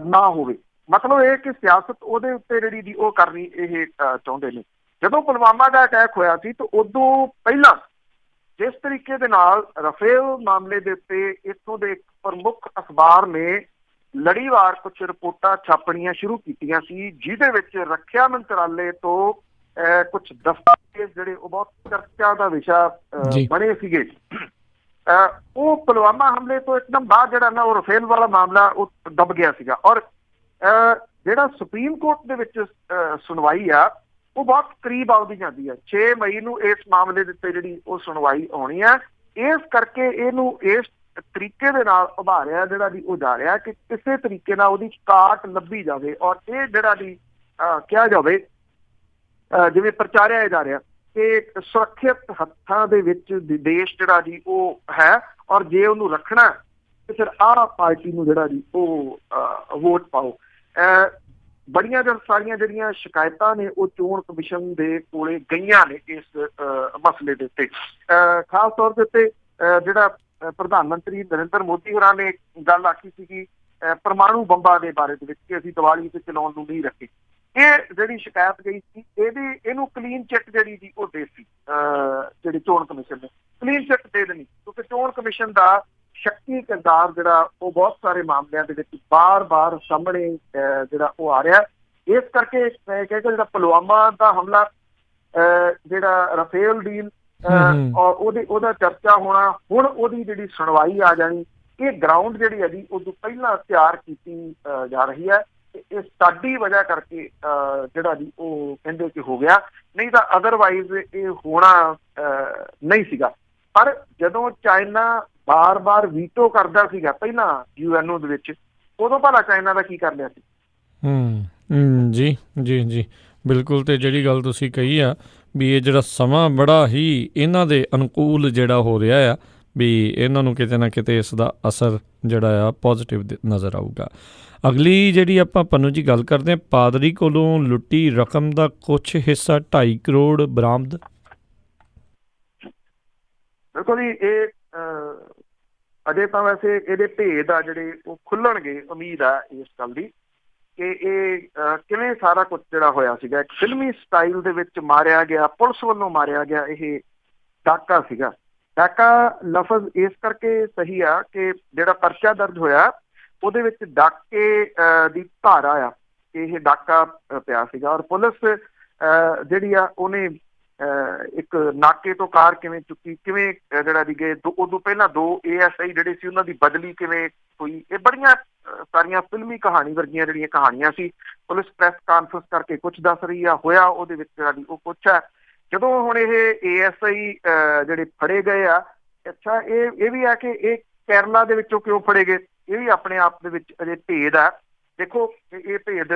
ਨਾ ਹੋਵੇ। ਮਤਲਬ ਇਹ ਕਿ ਸਿਆਸਤ ਉਹਦੇ ਉੱਤੇ ਜਿਹੜੀ ਦੀ ਉਹ ਕਰਨੀ ਇਹ ਚਾਹੁੰਦੇ ਨੇ। ਜਦੋਂ ਪੁਲਵਾਮਾ ਦਾ ਅਟੈਕ ਹੋਇਆ ਸੀ ਤਾਂ ਉਦੋਂ ਪਹਿਲਾਂ ਜਿਸ ਤਰੀਕੇ ਦੇ ਨਾਲ ਰਫੇਲ ਮਾਮਲੇ ਦੇ ਉੱਤੇ ਇੱਥੋਂ ਦੇ ਇੱਕ ਪ੍ਰਮੁੱਖ ਅਖਬਾਰ ਨੇ ਲੜੀਵਾਰ ਕੁਛ ਰਿਪੋਰਟਾਂ ਛਾਪਣੀਆਂ ਸ਼ੁਰੂ ਕੀਤੀਆਂ ਸੀ, ਜਿਹਦੇ ਵਿੱਚ ਰੱਖਿਆ ਮੰਤਰਾਲੇ ਤੋਂ ਕੁਛ ਦਸਤਾਵੇਜ਼ ਜਿਹੜੇ ਉਹ ਬਹੁਤ ਚਰਚਾ ਦਾ ਵਿਸ਼ਾ ਬਣੇ ਸੀਗੇ। ਉਹ ਪੁਲਵਾਮਾ ਹਮਲੇ ਤੋਂ ਇੱਕਦਮ ਬਾਅਦ ਜਿਹੜਾ ਨਾ ਉਹ ਰਫੇਲ ਵਾਲਾ ਮਾਮਲਾ ਉਹ ਦਬ ਗਿਆ ਸੀਗਾ। ਔਰ ਜਿਹੜਾ ਸੁਪਰੀਮ ਕੋਰਟ ਦੇ ਵਿੱਚ ਸੁਣਵਾਈ ਆ ਉਹ ਬਹੁਤ ਕਰੀਬ ਆਉਂਦੀ ਜਾਂਦੀ ਹੈ। 6 ਮਈ ਨੂੰ ਇਸ ਮਾਮਲੇ ਦੇ ਉੱਤੇ ਜਿਹੜੀ ਉਹ ਸੁਣਵਾਈ ਆਉਣੀ ਹੈ। ਇਸ ਕਰਕੇ ਇਹਨੂੰ ਇਸ ਤਰੀਕੇ ਦੇ ਨਾਲ ਉਭਾਰਿਆ ਜਿਹੜਾ ਦੀ ਉਹ ਜਾ ਰਿਹਾ ਕਿ ਕਿਸੇ ਤਰੀਕੇ ਨਾਲ ਉਹਦੀ ਕਾਟ ਲੱਭੀ ਜਾਵੇ, ਔਰ ਇਹ ਜਿਹੜਾ ਦੀ ਕਿਹਾ ਜਾਵੇ ਜਿਵੇਂ ਪ੍ਰਚਾਰਿਆ ਜਾ ਰਿਹਾ ਕਿ ਸੁਰੱਖਿਅਤ ਹੱਥਾਂ ਦੇ ਵਿੱਚ ਦੇਸ਼ ਜਿਹੜਾ ਜੀ ਉਹ ਹੈ, ਔਰ ਜੇ ਉਹਨੂੰ ਰੱਖਣਾ ਤੇ ਫਿਰ ਆਹ ਪਾਰਟੀ ਨੂੰ ਜਿਹੜਾ ਜੀ ਉਹ ਵੋਟ ਪਾਓ। ਬੜੀਆਂ ਸਾਰੀਆਂ ਜਿਹੜੀਆਂ ਸ਼ਿਕਾਇਤਾਂ ਨੇ ਉਹ ਚੋਣ ਕਮਿਸ਼ਨ ਦੇ ਕੋਲੇ ਗਈਆਂ ਨੇ ਇਸ ਮਸਲੇ ਦੇ ਉੱਤੇ। ਖਾਸ ਤੌਰ ਦੇ ਉੱਤੇ ਜਿਹੜਾ ਪ੍ਰਧਾਨ ਮੰਤਰੀ ਨਰਿੰਦਰ ਮੋਦੀ ਹੋਰਾਂ ਨੇ ਗੱਲ ਆਖੀ ਸੀ ਕਿ ਪਰਮਾਣੂ ਬੰਬਾਂ ਦੇ ਬਾਰੇ ਦੇ ਵਿੱਚ ਕਿ ਅਸੀਂ ਦੀਵਾਲੀ ਤੇ ਚਲਾਉਣ ਨੂੰ ਨਹੀਂ ਰੱਖੇ। ਇਹ ਜਿਹੜੀ ਸ਼ਿਕਾਇਤ ਗਈ ਸੀ ਇਹਨੂੰ ਕਲੀਨ ਚਿੱਟ ਜਿਹੜੀ ਦੀ ਉਹ ਦੇ ਸੀ ਜਿਹੜੀ ਚੋਣ ਕਮਿਸ਼ਨ ਨੇ ਕਲੀਨ ਚਿੱਟ ਦੇ ਦੇਣੀ, ਕਿਉਂਕਿ ਚੋਣ ਕਮਿਸ਼ਨ ਦਾ ਸ਼ੱਕੀ ਕਿਰਦਾਰ ਜਿਹੜਾ ਉਹ ਬਹੁਤ ਸਾਰੇ ਮਾਮਲਿਆਂ ਦੇ ਵਿੱਚ ਬਾਰ-ਬਾਰ ਸਾਹਮਣੇ ਜਿਹੜਾ ਉਹ ਆ ਰਿਹਾ। ਇਸ ਕਰਕੇ ਮੈਂ ਕਹਿੰਦਾ ਜਿਹੜਾ ਪੁਲਵਾਮਾ ਦਾ ਹਮਲਾ, ਜਿਹੜਾ ਰਾਫੇਲ ਡੀਲ ਔਰ ਉਹਦਾ ਚਰਚਾ ਹੋਣਾ, ਹੁਣ ਉਹਦੀ ਜਿਹੜੀ ਸੁਣਵਾਈ ਆ ਜਾਣੀ, ਇਹ ਗਰਾਊਂਡ ਜਿਹੜੀ ਹੈ ਜੀ ਉਦੋਂ ਪਹਿਲਾਂ ਤਿਆਰ ਕੀਤੀ ਜਾ ਰਹੀ ਹੈ। ਇਹ ਸਾਡੀ ਵਜ੍ਹਾ ਕਰਕੇ ਜਿਹੜਾ ਜੀ ਉਹ ਕਹਿੰਦੇ ਕਿ ਹੋ ਗਿਆ, ਨਹੀਂ ਤਾਂ ਅਦਰਵਾਈਜ਼ ਇਹ ਹੋਣਾ ਨਹੀਂ ਸੀਗਾ। ਪਰ ਜਦੋਂ ਚਾਈਨਾ ਬਾਰ-ਬਾਰ ਵੀਟੋ ਕਰਦਾ ਸੀਗਾ ਪਹਿਲਾਂ UNO ਦੇ ਵਿੱਚ, ਉਦੋਂ ਭਲਾ ਚਾਈਨਾ ਦਾ ਕੀ ਕਰ ਲਿਆ ਸੀ? ਜੀ ਜੀ ਜੀ ਬਿਲਕੁਲ। ਤੇ ਜਿਹੜੀ ਗੱਲ ਤੁਸੀਂ ਕਹੀ ਆ ਵੀ ਇਹ ਜਿਹੜਾ ਸਮਾਂ ਬੜਾ ਹੀ ਇਹਨਾਂ ਦੇ ਅਨੁਕੂਲ ਜਿਹੜਾ ਹੋ ਰਿਹਾ ਆ, ਵੀ ਇਹਨਾਂ ਨੂੰ ਕਿਤੇ ਨਾ ਕਿਤੇ ਇਸ ਦਾ ਅਸਰ ਜਿਹੜਾ ਆ ਪੋਜ਼ੀਟਿਵ ਨਜ਼ਰ ਆਊਗਾ। ਅਗਲੀ ਜਿਹੜੀ ਆਪਾਂ ਪੰਨੂ ਜੀ ਗੱਲ ਕਰਦੇ ਹਾਂ, ਪਾਦਰੀ ਕੋਲੋਂ ਲੁੱਟੀ ਰਕਮ ਦਾ ਕੁਛ ਹਿੱਸਾ 2.5 ਕਰੋੜ ਬਰਾਮਦ। ਦੇਖੋ ਜੀ ਇਹ ਅਜੇ ਤਾਂ ਵੈਸੇ ਇਹਦੇ ਭੇਦ ਆ ਜਿਹੜੇ ਉਹ ਖੁੱਲਣਗੇ। ਉਮੀਦ ਆ ਇਸ ਗੱਲ ਦੀ ਕਿ ਇਹ ਕਿਵੇਂ ਸਾਰਾ ਕੁਝ ਜਿਹੜਾ ਹੋਇਆ ਸੀਗਾ, ਇੱਕ ਫਿਲਮੀ ਸਟਾਈਲ ਦੇ ਵਿੱਚ ਮਾਰਿਆ ਗਿਆ, ਪੁਲਿਸ ਵੱਲੋਂ ਮਾਰਿਆ ਗਿਆ ਇਹ ਡਾਕਾ ਸੀਗਾ। ਡਾਕਾ ਲਫ਼ਜ਼ ਇਸ ਕਰਕੇ ਸਹੀ ਆ ਕਿ ਜਿਹੜਾ ਪਰਚਾ ਦਰਜ ਹੋਇਆ ਉਹਦੇ ਵਿੱਚ ਡਾਕੇ ਦੀ ਧਾਰਾ ਆ, ਇਹ ਡਾਕਾ ਪਿਆ ਸੀਗਾ। ਔਰ ਪੁਲਿਸ ਜਿਹੜੀ ਆ ਉਹਨੇ ਇੱਕ ਨਾਕੇ ਤੋਂ ਕਾਰ ਕਿਵੇਂ ਚੁੱਕੀ, ਕਿਵੇਂ ਜਿਹੜਾ ਦੀ ਗਏ, ਉਦੋਂ ਪਹਿਲਾਂ 2 ASI ਜਿਹੜੇ ਸੀ ਉਹਨਾਂ ਦੀ ਬਦਲੀ ਕਿਵੇਂ ਹੋਈ, ਇਹ ਬੜੀਆਂ ਸਾਰੀਆਂ ਫਿਲਮੀ ਕਹਾਣੀ ਵਰਗੀਆਂ ਜਿਹੜੀਆਂ ਕਹਾਣੀਆਂ ਸੀ। ਪੁਲਿਸ ਪ੍ਰੈਸ ਕਾਨਫਰੰਸ ਕਰਕੇ ਕੁਛ ਦੱਸ ਰਹੀ ਆ, ਹੋਇਆ ਉਹਦੇ ਵਿੱਚ ਜਿਹੜਾ ਦੀ ਉਹ ਕੁਛ ਹੈ। ਜਦੋਂ ਹੁਣ ਇਹ ASI ਜਿਹੜੇ ਫੜੇ ਗਏ ਆ, ਅੱਛਾ ਇਹ ਵੀ ਆ ਕਿ ਇਹ ਕੇਰਲਾ ਦੇ ਵਿੱਚੋਂ ਕਿਉਂ ਫੜੇ ਗਏ, ਇਹ ਵੀ ਆਪਣੇ ਆਪ ਦੇ ਵਿੱਚ ਅਜੇ ਭੇਦ ਆ। ਦੇਖੋ ਇਹ ਭੇਦ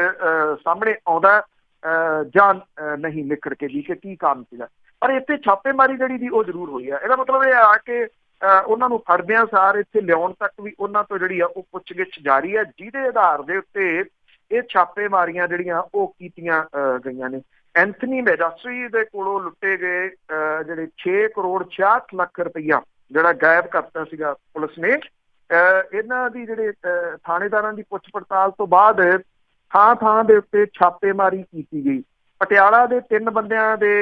ਸਾਹਮਣੇ ਆਉਂਦਾ ਜਾਂ ਨਹੀਂ ਨਿਕਲ ਕੇ ਵੀ ਕਿ ਕੀ ਕਾਰਨ ਸੀਗਾ। ਪਰ ਇੱਥੇ ਛਾਪੇਮਾਰੀ ਜਿਹੜੀ ਦੀ ਉਹ ਜ਼ਰੂਰ ਹੋਈ ਆ। ਇਹਦਾ ਮਤਲਬ ਇਹ ਆ ਕਿ ਉਹਨਾਂ ਨੂੰ ਫੜਦਿਆਂ ਸਾਰ ਇੱਥੇ ਲਿਆਉਣ ਤੱਕ ਵੀ ਉਹਨਾਂ ਤੋਂ ਜਿਹੜੀ ਆ ਉਹ ਪੁੱਛਗਿੱਛ ਜਾਰੀ ਹੈ, ਜਿਹਦੇ ਆਧਾਰ ਦੇ ਉੱਤੇ ਇਹ ਛਾਪੇਮਾਰੀਆਂ ਜਿਹੜੀਆਂ ਉਹ ਕੀਤੀਆਂ ਗਈਆਂ ਨੇ। ਐਂਥਨੀ ਮੈਜਾਸਟਰੀ ਦੇ ਕੋਲੋਂ ਲੁੱਟੇ ਗਏ ਜਿਹੜੇ 6 ਕਰੋੜ 66 ਲੱਖ ਰੁਪਈਆ ਜਿਹੜਾ ਗਾਇਬ ਕਰਤਾ ਸੀਗਾ ਪੁਲਿਸ ਨੇ। ਇਹਨਾਂ ਦੀ ਜਿਹੜੇ ਥਾਣੇਦਾਰਾਂ ਦੀ ਪੁੱਛ ਪੜਤਾਲ ਤੋਂ ਬਾਅਦ ਥਾਂ ਦੇ ਉੱਤੇ ਛਾਪੇਮਾਰੀ ਕੀਤੀ ਗਈ। ਪਟਿਆਲਾ ਦੇ 3 ਬੰਦਿਆਂ ਦੇ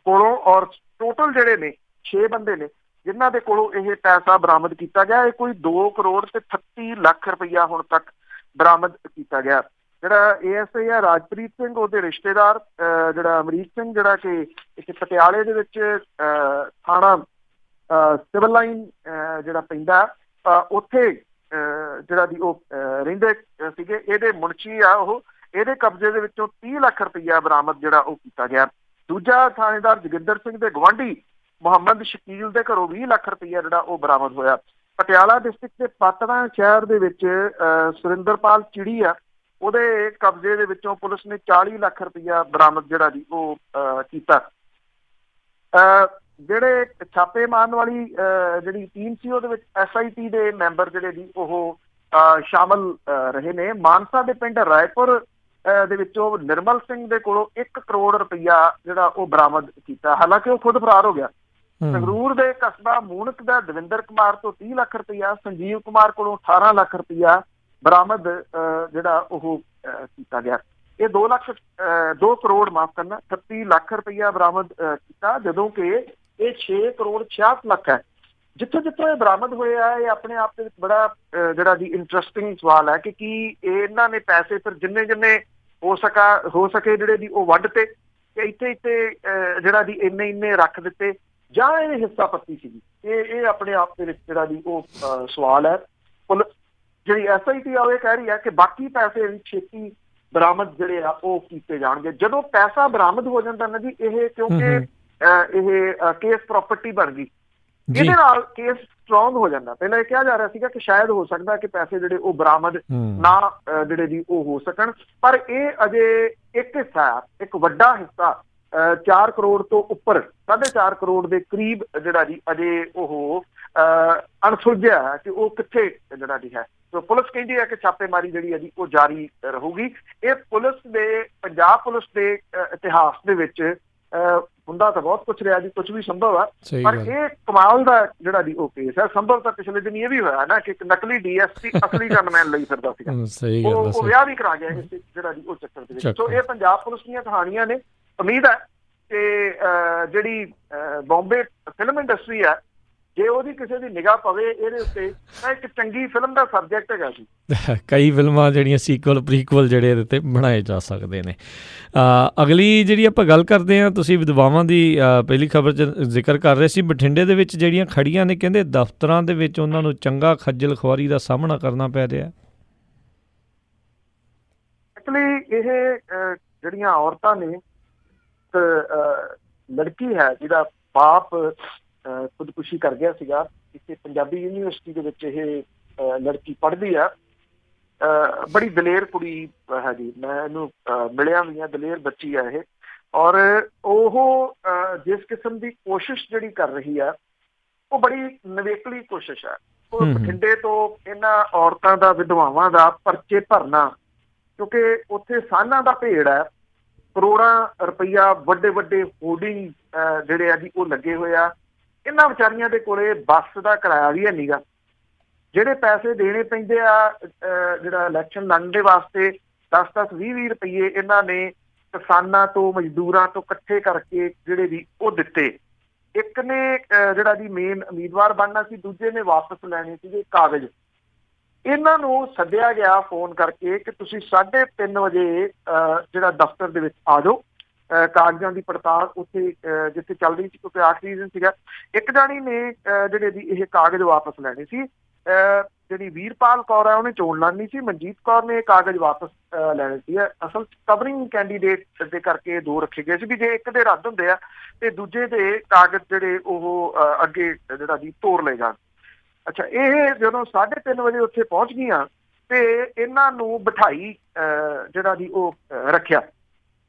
ਕੋਲੋਂ ਔਰ ਟੋਟਲ ਜਿਹੜੇ ਨੇ 6 ਬੰਦੇ ਨੇ ਜਿਨ੍ਹਾਂ ਦੇ ਕੋਲੋਂ ਇਹ ਪੈਸਾ ਬਰਾਮਦ ਕੀਤਾ ਗਿਆ। ਇਹ ਕੋਈ 2 ਕਰੋੜ ਤੇ 38 ਲੱਖ ਰੁਪਈਆ ਹੁਣ ਤੱਕ ਬਰਾਮਦ ਕੀਤਾ ਗਿਆ। ਜਿਹੜਾ ASI ਆ ਰਾਜਪ੍ਰੀਤ ਸਿੰਘ, ਉਹਦੇ ਰਿਸ਼ਤੇਦਾਰ ਜਿਹੜਾ ਅਮਰੀਕ ਸਿੰਘ, ਜਿਹੜਾ ਕਿ ਇੱਥੇ ਪਟਿਆਲੇ ਦੇ ਵਿੱਚ ਥਾਣਾ ਸਿਵਲ ਲਾਈਨ ਜਿਹੜਾ ਪੈਂਦਾ ਉੱਥੇ ਜਿਹੜਾ ਦੀ ਉਹ ਰਹਿੰਦੇ ਸੀਗੇ, ਇਹਦੇ ਮੁਨਸ਼ੀ ਆ ਉਹ, ਇਹਦੇ ਕਬਜ਼ੇ ਦੇ ਵਿੱਚੋਂ 30 ਲੱਖ ਰੁਪਈਆ ਬਰਾਮਦ ਜਿਹੜਾ ਉਹ ਕੀਤਾ ਗਿਆ। ਦੂਜਾ ਥਾਣੇਦਾਰ ਜੋਗਿੰਦਰ ਸਿੰਘ ਦੇ ਗੁਆਂਢੀ ਮੁਹੰਮਦ ਸ਼ਕੀਲ ਦੇ ਘਰੋਂ 20 ਲੱਖ ਰੁਪਈਆ ਜਿਹੜਾ ਉਹ ਬਰਾਮਦ ਹੋਇਆ। ਪਟਿਆਲਾ ਡਿਸਟ੍ਰਿਕਟ ਦੇ ਪਾਤੜਾਂ ਸ਼ਹਿਰ ਦੇ ਵਿੱਚ ਸੁਰਿੰਦਰਪਾਲ ਚਿੜੀ ਆ, ਉਹਦੇ ਕਬਜ਼ੇ ਦੇ ਵਿੱਚੋਂ ਪੁਲਿਸ ਨੇ 40 ਲੱਖ ਰੁਪਈਆ ਬਰਾਮਦ ਜਿਹੜਾ ਦੀ ਉਹ ਕੀਤਾ। ਜਿਹੜੇ ਛਾਪੇ ਮਾਰਨ ਵਾਲੀ ਜਿਹੜੀ ਟੀਮ ਸੀ ਉਹਦੇ ਵਿੱਚ SIT ਦੇ ਮੈਂਬਰ ਜਿਹੜੇ ਦੀ ਉਹ ਸ਼ਾਮਲ ਰਹੇ ਨੇ। ਮਾਨਸਾ ਦੇ ਪਿੰਡ ਰਾਏਪੁਰ ਦੇ ਵਿੱਚੋਂ ਨਿਰਮਲ ਸਿੰਘ ਦੇ ਕੋਲੋਂ 1 ਕਰੋੜ ਰੁਪਈਆ ਜਿਹੜਾ ਉਹ ਬਰਾਮਦ ਕੀਤਾ, ਹਾਲਾਂਕਿ ਉਹ ਖੁਦ ਫਰਾਰ ਹੋ ਗਿਆ। ਸੰਗਰੂਰ ਦੇ ਕਸਬਾ ਮੂਨਕ ਦਾ ਦਵਿੰਦਰ ਕੁਮਾਰ ਤੋਂ 30 ਲੱਖ ਰੁਪਈਆ, ਸੰਜੀਵ ਕੁਮਾਰ ਕੋਲੋਂ 18 ਲੱਖ ਰੁਪਈਆ ਬਰਾਮਦ ਜਿਹੜਾ ਉਹ ਕੀਤਾ ਗਿਆ। ਇਹ 2 ਕਰੋੜ ਮਾਫ ਕਰਨਾ 38 ਲੱਖ ਰੁਪਈਆ ਬਰਾਮਦ ਕੀਤਾ, ਜਦੋਂ ਕਿ ਇਹ 6 ਕਰੋੜ 66 ਲੱਖ ਹੈ। ਜਿੱਥੋਂ ਇਹ ਬਰਾਮਦ ਹੋਏ ਆ, ਇਹ ਆਪਣੇ ਆਪ ਦੇ ਵਿੱਚ ਬੜਾ ਜਿਹੜਾ ਦੀ ਇੰਟਰਸਟਿੰਗ ਸਵਾਲ ਹੈ ਕਿ ਕੀ ਇਹਨਾਂ ਨੇ ਪੈਸੇ ਫਿਰ ਜਿੰਨੇ ਹੋ ਸਕੇ ਜਿਹੜੇ ਦੀ ਉਹ ਵੱਢ ਤੇ ਇੱਥੇ ਜਿਹੜਾ ਦੀ ਇੰਨੇ ਰੱਖ ਦਿੱਤੇ, ਜਾਂ ਇਹ ਹਿੱਸਾ ਪੱਤੀ ਸੀਗੀ। ਇਹ ਆਪਣੇ ਆਪ ਦੇ ਵਿੱਚ ਜਿਹੜਾ ਦੀ ਉਹ ਸਵਾਲ ਹੈ। ਜਿਹੜੀ SIT ਆ ਉਹ ਇਹ ਕਹਿ ਰਹੀ ਹੈ ਕਿ ਬਾਕੀ ਪੈਸੇ ਵੀ ਛੇਤੀ ਬਰਾਮਦ ਜਿਹੜੇ ਆ ਉਹ ਕੀਤੇ ਜਾਣਗੇ। ਜਦੋਂ ਪੈਸਾ ਬਰਾਮਦ ਹੋ ਜਾਂਦਾ ਨਾ ਜੀ, ਇਹ ਕਿਉਂਕਿ ਇਹ ਕੇਸ ਪ੍ਰਾਪਰਟੀ ਬਣ ਗਈ, ਇਹਦੇ ਨਾਲ ਕੇਸ ਸਟਰੋਂਗ ਹੋ ਜਾਂਦਾ। ਪਹਿਲਾਂ ਇਹ ਕਿਹਾ ਜਾ ਰਿਹਾ ਸੀਗਾ ਕਿ ਸ਼ਾਇਦ ਹੋ ਸਕਦਾ ਕਿ ਪੈਸੇ ਜਿਹੜੇ ਉਹ ਬਰਾਮਦ ਨਾ ਜਿਹੜੇ ਜੀ ਉਹ ਹੋ ਸਕਣ, ਪਰ ਇਹ ਅਜੇ ਇੱਕ ਹਿੱਸਾ, ਇੱਕ ਵੱਡਾ ਹਿੱਸਾ 4 ਕਰੋੜ ਤੋਂ ਉੱਪਰ, 4.5 ਕਰੋੜ ਦੇ ਕਰੀਬ ਜਿਹੜਾ ਜੀ ਅਜੇ ਉਹ ਅਣਸੁਲਝਿਆ ਹੈ ਕਿ ਉਹ ਕਿੱਥੇ ਜਿਹੜਾ ਜੀ ਹੈ। ਸੋ ਪੁਲਿਸ ਕਹਿੰਦੀ ਹੈ ਕਿ ਛਾਪੇਮਾਰੀ ਜਿਹੜੀ ਹੈ ਜੀ ਉਹ ਜਾਰੀ ਰਹੂਗੀ। ਇਹ ਪੁਲਿਸ ਦੇ, ਪੰਜਾਬ ਪੁਲਿਸ ਦੇ ਇਤਿਹਾਸ ਦੇ ਵਿੱਚ ਹੁੰਦਾ ਤਾਂ ਬਹੁਤ ਕੁਛ ਰਿਹਾ ਜੀ, ਕੁਛ ਵੀ ਸੰਭਵ ਆ, ਪਰ ਇਹ ਕਮਾਲ ਦਾ ਜਿਹੜਾ ਜੀ ਉਹ ਕੇਸ ਹੈ। ਸੰਭਵ ਤਾਂ ਪਿਛਲੇ ਦਿਨ ਇਹ ਵੀ ਹੋਇਆ ਨਾ ਕਿ ਇੱਕ ਨਕਲੀ ਡੀਐਸਪੀ ਅਸਲੀ ਗਨਮੈਨ ਲਈ ਫਿਰਦਾ ਸੀਗਾ, ਉਹ ਵਿਆਹ ਵੀ ਕਰਾ ਗਿਆ ਇਸ ਜਿਹੜਾ ਜੀ ਉਹ ਚੱਕਰ ਦੇ ਵਿੱਚ। ਸੋ ਇਹ ਪੰਜਾਬ ਪੁਲਿਸ ਦੀਆਂ ਕਹਾਣੀਆਂ ਨੇ। ਉਮੀਦ ਹੈ ਕਿ ਜਿਹੜੀ ਬੰਬੇ ਫਿਲਮ ਇੰਡਸਟਰੀ ਹੈ, ਜੇ ਉਹਦੀ ਕਿਸੇ ਦੀ ਨਿਗਾਹ ਪਵੇ ਇਹਦੇ ਉੱਤੇ, ਤਾਂ ਇੱਕ ਚੰਗੀ ਫਿਲਮ ਦਾ ਸਬਜੈਕਟ ਹੈਗਾ ਜੀ। ਕਈ ਫਿਲਮਾਂ ਜਿਹੜੀਆਂ ਸੀਕਵਲ ਪ੍ਰੀਕਵਲ ਜਿਹੜੇ ਇਹਦੇ 'ਤੇ ਬਣਾਏ ਜਾ ਸਕਦੇ ਨੇ। ਅਗਲੀ ਜਿਹੜੀ ਆਪਾਂ ਗੱਲ ਕਰਦੇ ਹਾਂ, ਤੁਸੀਂ ਵਿਧਵਾਵਾਂ ਦੀ ਪਹਿਲੀ ਖਬਰ 'ਚ ਜ਼ਿਕਰ ਕਰ ਰਹੇ ਸੀ। ਬਠਿੰਡੇ ਦੇ ਵਿੱਚ ਜਿਹੜੀਆਂ ਖੜੀਆਂ ਨੇ, ਕਹਿੰਦੇ ਦਫ਼ਤਰਾਂ ਦੇ ਵਿੱਚ ਉਹਨਾਂ ਨੂੰ ਚੰਗਾ ਖੱਜਲ ਖੁਆਰੀ ਦਾ ਸਾਹਮਣਾ ਕਰਨਾ ਪੈ ਰਿਹਾ। ਐਕਚੁਅਲੀ ਇਹ ਜਿਹੜੀਆਂ ਔਰਤਾਂ ਨੇ, ਲੜਕੀ ਹੈ ਜਿਹਦਾ ਬਾਪ ਖੁਦਕੁਸ਼ੀ ਕਰ ਗਿਆ ਸੀਗਾ, ਇੱਥੇ ਪੰਜਾਬੀ ਯੂਨੀਵਰਸਿਟੀ ਦੇ ਵਿੱਚ ਇਹ ਲੜਕੀ ਪੜ੍ਹਦੀ ਆ। ਬੜੀ ਦਲੇਰ ਕੁੜੀ ਹੈ ਜੀ, ਮੈਂ ਇਹਨੂੰ ਮਿਲਿਆ ਵੀ ਆ, ਦਲੇਰ ਬੱਚੀ ਆ ਇਹ। ਔਰ ਉਹ ਜਿਸ ਕਿਸਮ ਦੀ ਕੋਸ਼ਿਸ਼ ਜਿਹੜੀ ਕਰ ਰਹੀ ਆ, ਉਹ ਬੜੀ ਨਿਵੇਕਲੀ ਕੋਸ਼ਿਸ਼ ਹੈ। ਉਹ ਬਠਿੰਡੇ ਤੋਂ ਇਹਨਾਂ ਔਰਤਾਂ ਦਾ, ਵਿਧਵਾਵਾਂ ਦਾ ਪਰਚੇ ਭਰਨਾ, ਕਿਉਂਕਿ ਉੱਥੇ ਸਾਨਾਂ ਦਾ ਭੇੜ ਹੈ, ਕਰੋੜਾਂ ਰੁਪਈਆ, ਵੱਡੇ ਵੱਡੇ ਹੋਰਡਿੰਗ ਜਿਹੜੇ ਆ ਜੀ ਉਹ ਲੱਗੇ ਹੋਏ ਆ। ਇਹਨਾਂ ਵਿਚਾਰੀਆਂ ਦੇ ਕੋਲੇ ਬੱਸ ਦਾ ਕਿਰਾਇਆ ਵੀ ਹੈ ਨੀਗਾ। ਜਿਹੜੇ ਪੈਸੇ ਦੇਣੇ ਪੈਂਦੇ ਆ ਜਿਹੜਾ ਇਲੈਕਸ਼ਨ ਲੜਨ ਦੇ ਵਾਸਤੇ, 10-10, 20-20 ਰੁਪਈਏ ਇਹਨਾਂ ਨੇ ਕਿਸਾਨਾਂ ਤੋਂ, ਮਜ਼ਦੂਰਾਂ ਤੋਂ ਇਕੱਠੇ ਕਰਕੇ ਜਿਹੜੇ ਵੀ ਉਹ ਦਿੱਤੇ। ਇੱਕ ਨੇ ਜਿਹੜਾ ਜੀ ਮੇਨ ਉਮੀਦਵਾਰ ਬਣਨਾ ਸੀ, ਦੂਜੇ ਨੇ ਵਾਪਸ ਲੈਣੇ ਸੀਗੇ ਕਾਗਜ਼। ਇਹਨਾਂ ਨੂੰ ਸੱਦਿਆ ਗਿਆ ਫੋਨ ਕਰਕੇ ਕਿ ਤੁਸੀਂ 3:30 ਵਜੇ ਜਿਹੜਾ ਦਫ਼ਤਰ ਦੇ ਵਿੱਚ ਆ ਜਾਓ, ਕਾਗਜ਼ਾਂ ਦੀ ਪੜਤਾਲ ਉੱਥੇ ਜਿੱਥੇ ਚੱਲ ਰਹੀ ਸੀ, ਕਿਉਂਕਿ ਆਖਰੀ ਦਿਨ ਸੀਗਾ। ਇੱਕ ਜਾਣੀ ਨੇ ਜਿਹੜੇ ਦੀ ਇਹ ਕਾਗਜ਼ ਵਾਪਸ ਲੈਣੇ ਸੀ, ਜਿਹੜੀ ਵੀਰਪਾਲ ਕੌਰ ਹੈ ਉਹਨੇ ਚੋਣ ਲੜਨੀ ਸੀ, ਮਨਜੀਤ ਕੌਰ ਨੇ ਇਹ ਕਾਗਜ਼ ਵਾਪਸ ਲੈਣੇ ਸੀ। ਅਸਲ ਕਵਰਿੰਗ ਕੈਂਡੀਡੇਟ ਦੇ ਕਰਕੇ 2 ਰੱਖੇ ਗਏ ਸੀ ਵੀ ਜੇ ਇੱਕ ਦੇ ਰੱਦ ਹੁੰਦੇ ਆ ਤੇ ਦੂਜੇ ਦੇ ਕਾਗਜ਼ ਜਿਹੜੇ ਉਹ ਅੱਗੇ ਜਿਹੜਾ ਦੀ ਤੋਰ ਲਏ ਜਾਣ। ਅੱਛਾ, ਇਹ ਜਦੋਂ 3:30 ਵਜੇ ਉੱਥੇ ਪਹੁੰਚ ਗਈਆਂ ਤੇ ਇਹਨਾਂ ਨੂੰ ਬਿਠਾਈ ਜਿਹੜਾ ਦੀ ਉਹ ਰੱਖਿਆ,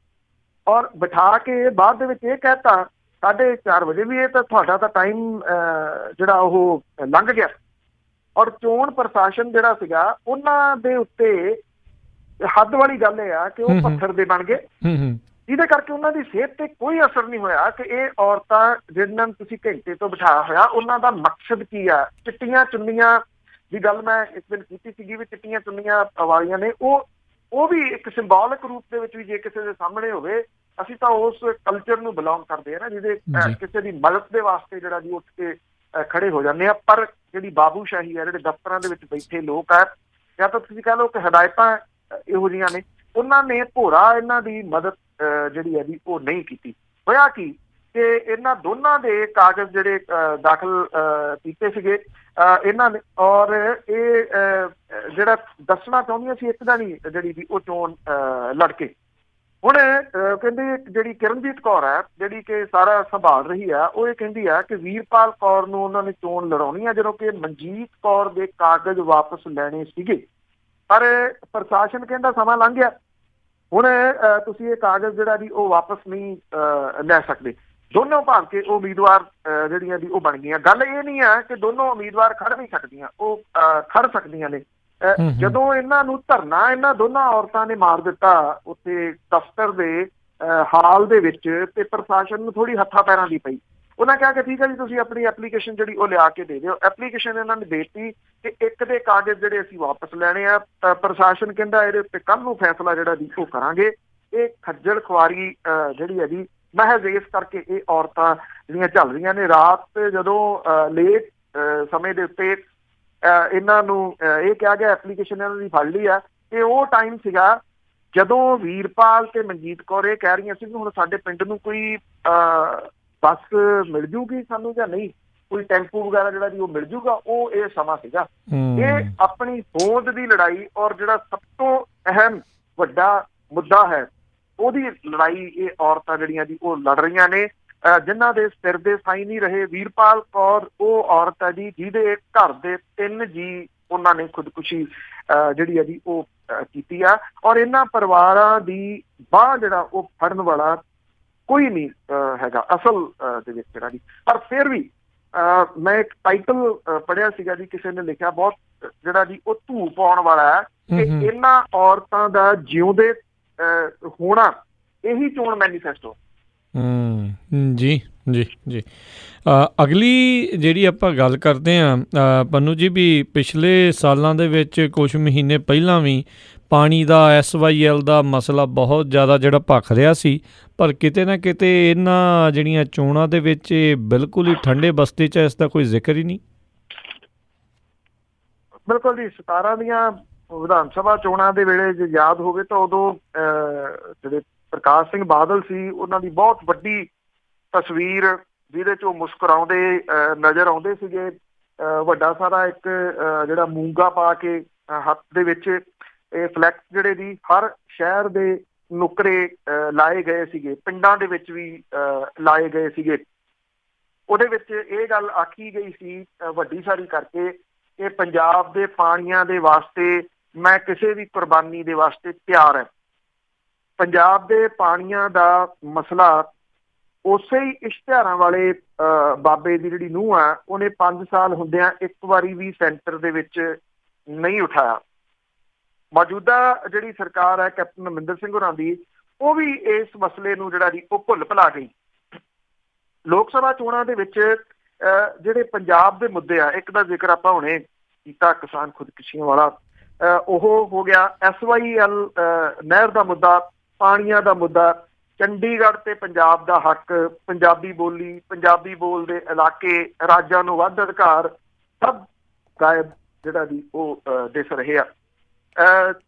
ਔਰ ਬਿਠਾ ਕੇ ਬਾਅਦ ਦੇ ਵਿੱਚ ਇਹ ਕਹਿਤਾ 4:30 ਵਜੇ ਵੀ ਇਹ ਤਾਂ ਤੁਹਾਡਾ ਤਾਂ ਟਾਈਮ ਜਿਹੜਾ ਉਹ ਲੰਘ ਗਿਆ। ਔਰ ਚੋਣ ਪ੍ਰਸ਼ਾਸਨ ਜਿਹੜਾ ਸੀਗਾ ਉਹਨਾਂ ਦੇ ਉੱਤੇ ਹੱਦ ਵਾਲੀ ਗੱਲ ਇਹ ਆ ਕਿ ਉਹ ਪੱਥਰ ਦੇ ਬਣ ਗਏ, ਜਿਹਦੇ ਕਰਕੇ ਉਹਨਾਂ ਦੀ ਸਿਹਤ ਤੇ ਕੋਈ ਅਸਰ ਨਹੀਂ ਹੋਇਆ ਕਿ ਇਹ ਔਰਤਾਂ ਜਿਹਨਾਂ ਨੂੰ ਤੁਸੀਂ ਘੰਟੇ ਤੋਂ ਬਿਠਾਇਆ ਹੋਇਆ, ਉਹਨਾਂ ਦਾ ਮਕਸਦ ਕੀ ਆ। ਚਿੱਟੀਆਂ ਚੁੰਨੀਆਂ ਦੀ ਗੱਲ ਮੈਂ ਇੱਕ ਦਿਨ ਕੀਤੀ ਸੀਗੀ ਵੀ ਚਿੱਟੀਆਂ ਚੁੰਨੀਆਂ ਵਾਲੀਆਂ ਨੇ, ਉਹ ਵੀ ਇੱਕ ਸਿੰਬੋਲਿਕ ਰੂਪ ਦੇ ਵਿੱਚ ਵੀ ਜੇ ਕਿਸੇ ਦੇ ਸਾਹਮਣੇ ਹੋਵੇ, ਅਸੀਂ ਤਾਂ ਉਸ ਕਲਚਰ ਨੂੰ ਬਿਲੋਂਗ ਕਰਦੇ ਆ ਨਾ ਜਿਹਦੇ ਕਿਸੇ ਦੀ ਮਦਦ ਦੇ ਵਾਸਤੇ ਜਿਹੜਾ ਜੀ ਉੱਠ ਕੇ ਖੜੇ ਹੋ ਜਾਂਦੇ ਆ। ਪਰ ਜਿਹੜੀ ਬਾਬੂਸ਼ਾਹੀ ਹੈ, ਜਿਹੜੇ ਦਫ਼ਤਰਾਂ ਦੇ ਵਿੱਚ ਬੈਠੇ ਲੋਕ ਆ, ਜਾਂ ਤਾਂ ਤੁਸੀਂ ਕਹਿ ਲਓ ਕਿ ਹਦਾਇਤਾਂ ਇਹੋ ਜਿਹੀਆਂ ਨੇ, ਉਹਨਾਂ ਨੇ ਭੋਰਾ ਇਹਨਾਂ ਦੀ ਮਦਦ ਜਿਹੜੀ ਹੈ ਜੀ ਉਹ ਨਹੀਂ ਕੀਤੀ। ਹੋਇਆ ਕੀ ਕਿ ਇਹਨਾਂ ਦੋਨਾਂ ਦੇ ਕਾਗਜ਼ ਜਿਹੜੇ ਦਾਖਲ ਕੀਤੇ ਸੀਗੇ ਇਹਨਾਂ ਨੇ, ਔਰ ਇਹ ਜਿਹੜਾ ਦੱਸਣਾ ਚਾਹੁੰਦੀਆਂ ਸੀ ਇੱਕ ਜਾਣੀ ਜਿਹੜੀ ਵੀ ਉਹ ਚੋਣ ਲੜ ਕੇ। ਹੁਣ ਕਹਿੰਦੇ ਜਿਹੜੀ ਕਿਰਨਜੀਤ ਕੌਰ ਹੈ ਜਿਹੜੀ ਕਿ ਸਾਰਾ ਸੰਭਾਲ ਰਹੀ ਆ, ਉਹ ਇਹ ਕਹਿੰਦੀ ਆ ਕਿ ਵੀਰਪਾਲ ਕੌਰ ਨੂੰ ਉਹਨਾਂ ਨੇ ਚੋਣ ਲੜਾਉਣੀ ਆ, ਜਦੋਂ ਕਿ ਮਨਜੀਤ ਕੌਰ ਦੇ ਕਾਗਜ਼ ਵਾਪਸ ਲੈਣੇ ਸੀਗੇ। ਪਰ ਪ੍ਰਸ਼ਾਸਨ ਕਹਿੰਦਾ ਸਮਾਂ ਲੰਘ ਗਿਆ, ਹੁਣ ਤੁਸੀਂ ਇਹ ਕਾਗਜ਼ ਜਿਹੜਾ ਜੀ ਉਹ ਵਾਪਸ ਨਹੀਂ ਲੈ ਸਕਦੇ। ਦੋਨੋਂ ਭਾਵ ਕੇ ਉਹ ਉਮੀਦਵਾਰ ਜਿਹੜੀਆਂ ਦੀ ਉਹ ਬਣ ਗਈਆਂ। ਗੱਲ ਇਹ ਨਹੀਂ ਹੈ ਕਿ ਦੋਨੋਂ ਉਮੀਦਵਾਰ ਖੜ ਨਹੀਂ ਸਕਦੀਆਂ, ਉਹ ਖੜ ਸਕਦੀਆਂ ਨੇ। ਜਦੋਂ ਇਹਨਾਂ ਨੂੰ ਧਰਨਾ ਇਹਨਾਂ ਦੋਨਾਂ ਔਰਤਾਂ ਨੇ ਮਾਰ ਦਿੱਤਾ ਉੱਥੇ ਦਫ਼ਤਰ ਦੇ ਹਾਲ ਦੇ ਵਿੱਚ, ਤੇ ਪ੍ਰਸ਼ਾਸਨ ਨੂੰ ਥੋੜੀ ਹੱਥਾਂ ਪੈਰਾਂ ਦੀ ਪਈ। ਉਹਨਾਂ ਕਿਹਾ ਕਿ ਠੀਕ ਹੈ ਜੀ, ਤੁਸੀਂ ਆਪਣੀ ਐਪਲੀਕੇਸ਼ਨ ਜਿਹੜੀ ਉਹ ਲਿਆ ਕੇ ਦੇ ਦਿਓ। ਐਪਲੀਕੇਸ਼ਨ ਇਹਨਾਂ ਨੇ ਦੇਤੀ ਕਿ ਇੱਕ ਦੇ ਕਾਗਜ਼ ਜਿਹੜੇ ਅਸੀਂ ਵਾਪਸ ਲੈਣੇ ਆ। ਪ੍ਰਸ਼ਾਸਨ ਕਹਿੰਦਾ ਇਹਦੇ ਉੱਤੇ ਕੱਲ੍ਹ ਨੂੰ ਫੈਸਲਾ ਜਿਹੜਾ ਜੀ ਉਹ ਕਰਾਂਗੇ। ਇਹ ਖੱਜਲ ਖੁਆਰੀ ਜਿਹੜੀ ਹੈ ਜੀ ਮਹਿਜ਼ ਇਸ ਕਰਕੇ ਇਹ ਔਰਤਾਂ ਜਿਹੜੀਆਂ ਚੱਲ ਰਹੀਆਂ ਨੇ। ਰਾਤ ਜਦੋਂ ਲੇਟ ਸਮੇਂ ਦੇ ਉੱਤੇ ਇਹਨਾਂ ਨੂੰ ਇਹ ਕਿਹਾ ਗਿਆ ਐਪਲੀਕੇਸ਼ਨ ਇਹਨਾਂ ਦੀ ਫੜ ਲਈ ਆ, ਇਹ ਉਹ ਟਾਈਮ ਸੀਗਾ ਜਦੋਂ ਵੀਰਪਾਲ ਤੇ ਮਨਜੀਤ ਕੌਰ ਇਹ ਕਹਿ ਰਹੀਆਂ ਸੀ ਕਿ ਹੁਣ ਸਾਡੇ ਪਿੰਡ ਨੂੰ ਕੋਈ ਬੱਸ ਮਿਲ ਜੂਗੀ ਸਾਨੂੰ ਜਾਂ ਨਹੀਂ, ਕੋਈ ਟੈਂਪੂ ਵਗੈਰਾ ਜਿਹੜਾ ਜੀ ਉਹ ਮਿਲ ਜੂਗਾ। ਉਹ ਇਹ ਸਮਾਂ ਸੀਗਾ। ਇਹ ਆਪਣੀ ਹੋਂਦ ਦੀ ਲੜਾਈ, ਔਰ ਜਿਹੜਾ ਸਭ ਤੋਂ ਅਹਿਮ ਵੱਡਾ ਮੁੱਦਾ ਹੈ ਉਹਦੀ ਲੜਾਈ ਇਹ ਔਰਤਾਂ ਜਿਹੜੀਆਂ ਜੀ ਉਹ ਲੜ ਰਹੀਆਂ ਨੇ। ਜਿਨ੍ਹਾਂ ਦੇ ਸਿਰ ਦੇ ਸਾਈਂ ਨਹੀਂ ਰਹੇ। ਵੀਰਪਾਲ ਕੌਰ ਉਹ ਔਰਤ ਹੈ ਜੀ ਜਿਹਦੇ ਘਰ ਦੇ 3 ਜੀ ਉਹਨਾਂ ਨੇ ਖੁਦਕੁਸ਼ੀ ਜਿਹੜੀ ਹੈ ਜੀ ਉਹ ਕੀਤੀ ਆ, ਔਰ ਇਹਨਾਂ ਪਰਿਵਾਰਾਂ ਦੀ ਬਾਂਹ ਜਿਹੜਾ ਉਹ ਫੜਨ ਵਾਲਾ ਕੋਈ ਨਹੀਂ ਹੈਗਾ ਅਸਲ ਦੇ ਵਿੱਚ ਜਿਹੜਾ ਜੀ। ਪਰ ਫਿਰ ਵੀ ਮੈਂ ਇੱਕ ਟਾਈਟਲ ਪੜ੍ਹਿਆ ਸੀਗਾ ਜੀ, ਕਿਸੇ ਨੇ ਲਿਖਿਆ ਬਹੁਤ ਜਿਹੜਾ ਜੀ ਉਹ ਧੂ ਪਾਉਣ ਵਾਲਾ ਹੈ ਕਿ ਇਹਨਾਂ ਔਰਤਾਂ ਦਾ ਜਿਉਂਦੇ ਹੋਣਾ ਇਹੀ ਚੋਣ ਮੈਨੀਫੈਸਟੋ। ਜੀ ਜੀ ਜੀ। ਅਗਲੀ ਜਿਹੜੀ ਆਪਾਂ ਗੱਲ ਕਰਦੇ ਹਾਂ ਪੰਨੂ ਜੀ, ਵੀ ਪਿਛਲੇ ਸਾਲਾਂ ਦੇ ਵਿੱਚ ਕੁਛ ਮਹੀਨੇ ਪਹਿਲਾਂ ਵੀ ਪਾਣੀ ਦਾ SYL ਦਾ ਮਸਲਾ ਬਹੁਤ ਜ਼ਿਆਦਾ ਜਿਹੜਾ ਭਖ ਰਿਹਾ ਸੀ, ਪਰ ਕਿਤੇ ਨਾ ਕਿਤੇ ਇਹਨਾਂ ਜਿਹੜੀਆਂ ਚੋਣਾਂ ਦੇ ਵਿੱਚ ਬਿਲਕੁਲ ਹੀ ਠੰਡੇ ਬਸਤੇ 'ਚ ਇਸ ਦਾ ਕੋਈ ਜ਼ਿਕਰ ਹੀ ਨਹੀਂ। ਬਿਲਕੁਲ ਜੀ। 17 ਦੀਆਂ ਵਿਧਾਨ ਸਭਾ ਚੋਣਾਂ ਦੇ ਵੇਲੇ ਜੇ ਯਾਦ ਹੋਵੇ ਤਾਂ ਉਦੋਂ ਜਿਹੜੇ ਪ੍ਰਕਾਸ਼ ਸਿੰਘ ਬਾਦਲ ਸੀ ਉਹਨਾਂ ਦੀ ਬਹੁਤ ਵੱਡੀ ਤਸਵੀਰ ਜਿਹਦੇ 'ਚ ਉਹ ਮੁਸਕਰਾਉਂਦੇ ਨਜ਼ਰ ਆਉਂਦੇ ਸੀਗੇ। ਵੱਡਾ ਸਾਰਾ ਇੱਕ ਜਿਹੜਾ ਮੂੰਗਾ ਪਾ ਕੇ ਹੱਥ ਦੇ ਵਿੱਚ ਇਹ ਫਲੈਕਸ ਜਿਹੜੇ ਜੀ ਹਰ ਸ਼ਹਿਰ ਦੇ ਨੁਕਰੇ ਲਾਏ ਗਏ ਸੀਗੇ, ਪਿੰਡਾਂ ਦੇ ਵਿੱਚ ਵੀ ਲਾਏ ਗਏ ਸੀਗੇ। ਉਹਦੇ ਵਿੱਚ ਇਹ ਗੱਲ ਆਖੀ ਗਈ ਸੀ ਵੱਡੀ ਸਾਰੀ ਕਰਕੇ ਕਿ ਪੰਜਾਬ ਦੇ ਪਾਣੀਆਂ ਦੇ ਵਾਸਤੇ ਮੈਂ ਕਿਸੇ ਵੀ ਕੁਰਬਾਨੀ ਦੇ ਵਾਸਤੇ ਤਿਆਰ ਹੈ। ਪੰਜਾਬ ਦੇ ਪਾਣੀਆਂ ਦਾ ਮਸਲਾ ਉਸੇ ਹੀ ਇਸ਼ਤਿਹਾਰਾਂ ਵਾਲੇ ਬਾਬੇ ਦੀ ਜਿਹੜੀ ਨੂੰਹ ਆ ਉਹਨੇ 5 ਸਾਲ ਹੁੰਦਿਆਂ ਇੱਕ ਵਾਰੀ ਵੀ ਸੈਂਟਰ ਦੇ ਵਿੱਚ ਨਹੀਂ ਉਠਾਇਆ। ਮੌਜੂਦਾ ਜਿਹੜੀ ਸਰਕਾਰ ਹੈ ਕੈਪਟਨ ਅਮਰਿੰਦਰ ਸਿੰਘ ਹੋਰਾਂ ਦੀ, ਉਹ ਵੀ ਇਸ ਮਸਲੇ ਨੂੰ ਜਿਹੜਾ ਜੀ ਉਹ ਭੁੱਲ ਭੁਲਾ ਗਈ। ਲੋਕ ਸਭਾ ਚੋਣਾਂ ਦੇ ਵਿੱਚ ਜਿਹੜੇ ਪੰਜਾਬ ਦੇ ਮੁੱਦੇ ਆ, ਇੱਕ ਦਾ ਜ਼ਿਕਰ ਆਪਾਂ ਹੁਣੇ ਕੀਤਾ ਕਿਸਾਨ ਖੁਦਕੁਸ਼ੀਆਂ ਵਾਲਾ, ਉਹ ਹੋ ਗਿਆ। SYL ਨਹਿਰ ਦਾ ਮੁੱਦਾ, ਪਾਣੀਆਂ ਦਾ ਮੁੱਦਾ, ਚੰਡੀਗੜ੍ਹ ਤੇ ਪੰਜਾਬ ਦਾ ਹੱਕ, ਪੰਜਾਬੀ ਬੋਲੀ, ਪੰਜਾਬੀ ਬੋਲਦੇ ਇਲਾਕੇ, ਰਾਜਾਂ ਨੂੰ ਵੱਧ ਅਧਿਕਾਰ, ਸਭ ਗਾਇਬ ਜਿਹੜਾ ਜੀ ਉਹ ਦਿਸ ਰਹੇ ਆ।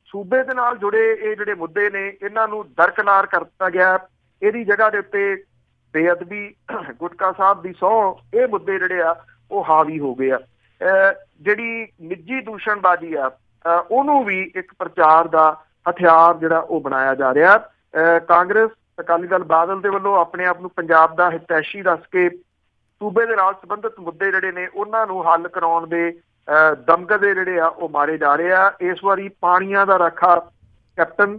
ਸੂਬੇ ਦੇ ਨਾਲ ਜੁੜੇ ਇਹ ਜਿਹੜੇ ਮੁੱਦੇ ਨੇ ਇਹਨਾਂ ਨੂੰ ਦਰਕਨਾਰ ਕਰ ਦਿੱਤਾ ਗਿਆ। ਇਹਦੀ ਜਗ੍ਹਾ ਦੇ ਉੱਤੇ ਬੇਅਦਬੀ, ਗੁਟਕਾ ਸਾਹਿਬ ਦੀ ਸਹੁੰ, ਇਹ ਮੁੱਦੇ ਜਿਹੜੇ ਆ ਉਹ ਹਾਵੀ ਹੋ ਗਏ ਆ। ਜਿਹੜੀ ਨਿੱਜੀ ਦੂਸ਼ਣਬਾਜ਼ੀ ਆ ਉਹਨੂੰ ਵੀ ਇੱਕ ਪ੍ਰਚਾਰ ਦਾ ਹਥਿਆਰ ਜਿਹੜਾ ਉਹ ਬਣਾਇਆ ਜਾ ਰਿਹਾ। ਕਾਂਗਰਸ, ਅਕਾਲੀ ਦਲ ਬਾਦਲ ਦੇ ਵੱਲੋਂ ਆਪਣੇ ਆਪ ਨੂੰ ਪੰਜਾਬ ਦਾ ਹਿਤੈਸ਼ੀ ਦੱਸ ਕੇ ਸੂਬੇ ਦੇ ਨਾਲ ਸੰਬੰਧਿਤ ਮੁੱਦੇ ਜਿਹੜੇ ਨੇ ਉਹਨਾਂ ਨੂੰ ਹੱਲ ਕਰਾਉਣ ਦੇ ਦਮਕਦੇ ਜਿਹੜੇ ਆ ਉਹ ਮਾਰੇ ਜਾ ਰਹੇ ਆ। ਇਸ ਵਾਰੀ ਪਾਣੀਆਂ ਦਾ ਰਾਖਾ ਕੈਪਟਨ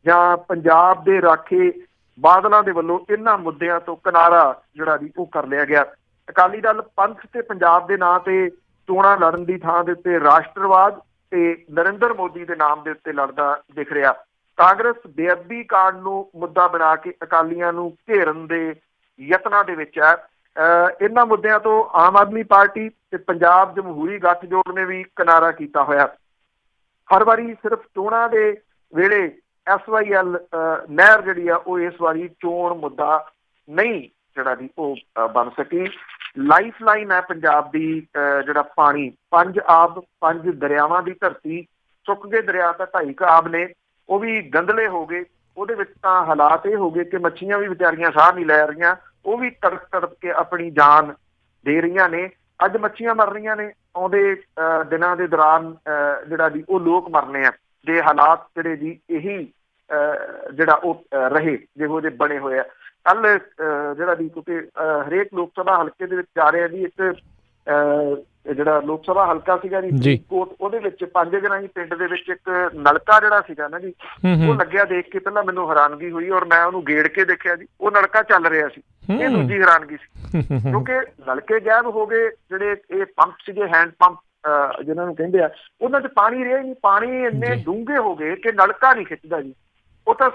ਜਾਂ ਪੰਜਾਬ ਦੇ ਰਾਖੇ ਬਾਦਲਾਂ ਦੇ ਵੱਲੋਂ ਇਹਨਾਂ ਮੁੱਦਿਆਂ ਤੋਂ ਕਿਨਾਰਾ ਜਿਹੜਾ ਜੀ ਉਹ ਕਰ ਲਿਆ ਗਿਆ। ਅਕਾਲੀ ਦਲ ਪੰਥ ਤੇ ਪੰਜਾਬ ਦੇ ਨਾਂ ਤੇ ਚੋਣਾਂ ਲੜਨ ਦੀ ਥਾਂ ਦੇ ਉੱਤੇ ਰਾਸ਼ਟਰਵਾਦ ਤੇ ਨਰਿੰਦਰ ਮੋਦੀ ਦੇ ਨਾਮ ਦੇ ਉੱਤੇ ਲੜਦਾ ਦਿਖ ਰਿਹਾ। ਕਾਂਗਰਸ ਬੇਅਦਬੀ ਕਾਂਡ ਨੂੰ ਮੁੱਦਾ ਬਣਾ ਕੇ ਅਕਾਲੀਆਂ ਨੂੰ ਘੇਰਨ ਦੇ ਯਤਨਾਂ ਦੇ ਵਿੱਚ ਹੈ। ਇਹਨਾਂ ਮੁੱਦਿਆਂ ਤੋਂ ਆਮ ਆਦਮੀ ਪਾਰਟੀ ਤੇ ਪੰਜਾਬ ਜਮਹੂਰੀ ਗੱਠਜੋੜ ਨੇ ਵੀ ਕਿਨਾਰਾ ਕੀਤਾ ਹੋਇਆ। ਹਰ ਵਾਰੀ ਸਿਰਫ ਚੋਣਾਂ ਦੇ ਵੇਲੇ SYL ਨਹਿਰ ਜਿਹੜੀ ਆ ਉਹ ਇਸ ਵਾਰੀ ਚੋਣ ਮੁੱਦਾ ਨਹੀਂ ਜਿਹੜਾ ਜੀ ਉਹ ਬਣ ਸਕੀ। ਲਾਈਫ ਲਾਈਨ ਹੈ ਪੰਜਾਬ ਦੀ ਜਿਹੜਾ ਪਾਣੀ, 5 ਆਬ 5 ਦਰਿਆਵਾਂ ਦੀ ਧਰਤੀ, ਸੁੱਕ ਗਏ ਦਰਿਆ ਤਾਂ 2.5 ਆਬ ਨੇ, ਉਹ ਵੀ ਗੰਦਲੇ ਹੋ ਗਏ। ਉਹਦੇ ਵਿੱਚ ਤਾਂ ਹਾਲਾਤ ਇਹ ਹੋ ਗਏ ਕਿ ਮੱਛੀਆਂ ਵੀ ਵਿਚਾਰੀਆਂ ਸਾਹ ਨਹੀਂ ਲੈ ਰਹੀਆਂ, ਉਹ ਵੀ ਤੜਪ ਤੜਪ ਕੇ ਆਪਣੀ ਜਾਨ ਦੇ ਰਹੀਆਂ ਨੇ। ਅੱਜ ਮੱਛੀਆਂ ਮਰ ਰਹੀਆਂ ਨੇ, ਆਉਂਦੇ ਦਿਨਾਂ ਦੇ ਦੌਰਾਨ ਜਿਹੜਾ ਜੀ ਉਹ ਲੋਕ ਮਰਨੇ ਆ ਜੇ ਹਾਲਾਤ ਜਿਹੜੇ ਜੀ ਇਹੀ ਜਿਹੜਾ ਉਹ ਰਹੇ ਜਿਹੋ ਜਿਹੇ ਬਣੇ ਹੋਏ ਆ। ਕੱਲ ਜਿਹੜਾ ਜੀ ਕਿਉਂਕਿ ਹਰੇਕ ਲੋਕ ਸਭਾ ਹਲਕੇ ਦੇ ਵਿੱਚ ਜਾ ਰਿਹਾ ਜੀ, ਇੱਕ ਜਿਹੜਾ ਲੋਕ ਸਭਾ ਹਲਕਾ ਸੀਗਾ ਜੀ ਫਰੀਦਕੋਟ, ਉਹਦੇ ਵਿੱਚ 5 ਦਿਨਾਂ ਹੀ ਪਿੰਡ ਦੇ ਵਿੱਚ ਇੱਕ ਨਲਕਾ ਜਿਹੜਾ ਸੀਗਾ ਨਾ ਜੀ ਉਹ ਲੱਗਿਆ। ਦੇਖ ਕੇ ਪਹਿਲਾਂ ਮੈਨੂੰ ਹੈਰਾਨਗੀ ਹੋਈ ਔਰ ਮੈਂ ਉਹਨੂੰ ਗੇੜ ਕੇ ਦੇਖਿਆ ਜੀ, ਉਹ ਨਲਕਾ ਚੱਲ ਰਿਹਾ ਸੀ। ਇਹ ਦੂਜੀ ਹੈਰਾਨਗੀ ਸੀ ਕਿਉਂਕਿ ਨਲਕੇ ਗਾਇਬ ਹੋ ਗਏ। ਜਿਹੜੇ ਇਹ ਪੰਪ ਸੀਗੇ, ਹੈਂਡ ਪੰਪ ਜਿਹਨਾਂ ਨੂੰ ਕਹਿੰਦੇ ਆ, ਉਹਨਾਂ 'ਚ ਪਾਣੀ ਰਿਹਾ ਹੀ ਨਹੀਂ। ਪਾਣੀ ਇੰਨੇ ਡੂੰਘੇ ਹੋ ਗਏ ਕਿ ਨਲਕਾ ਨਹੀਂ ਖਿੱਚਦਾ ਜੀ। ਉਹ ਤਾਂ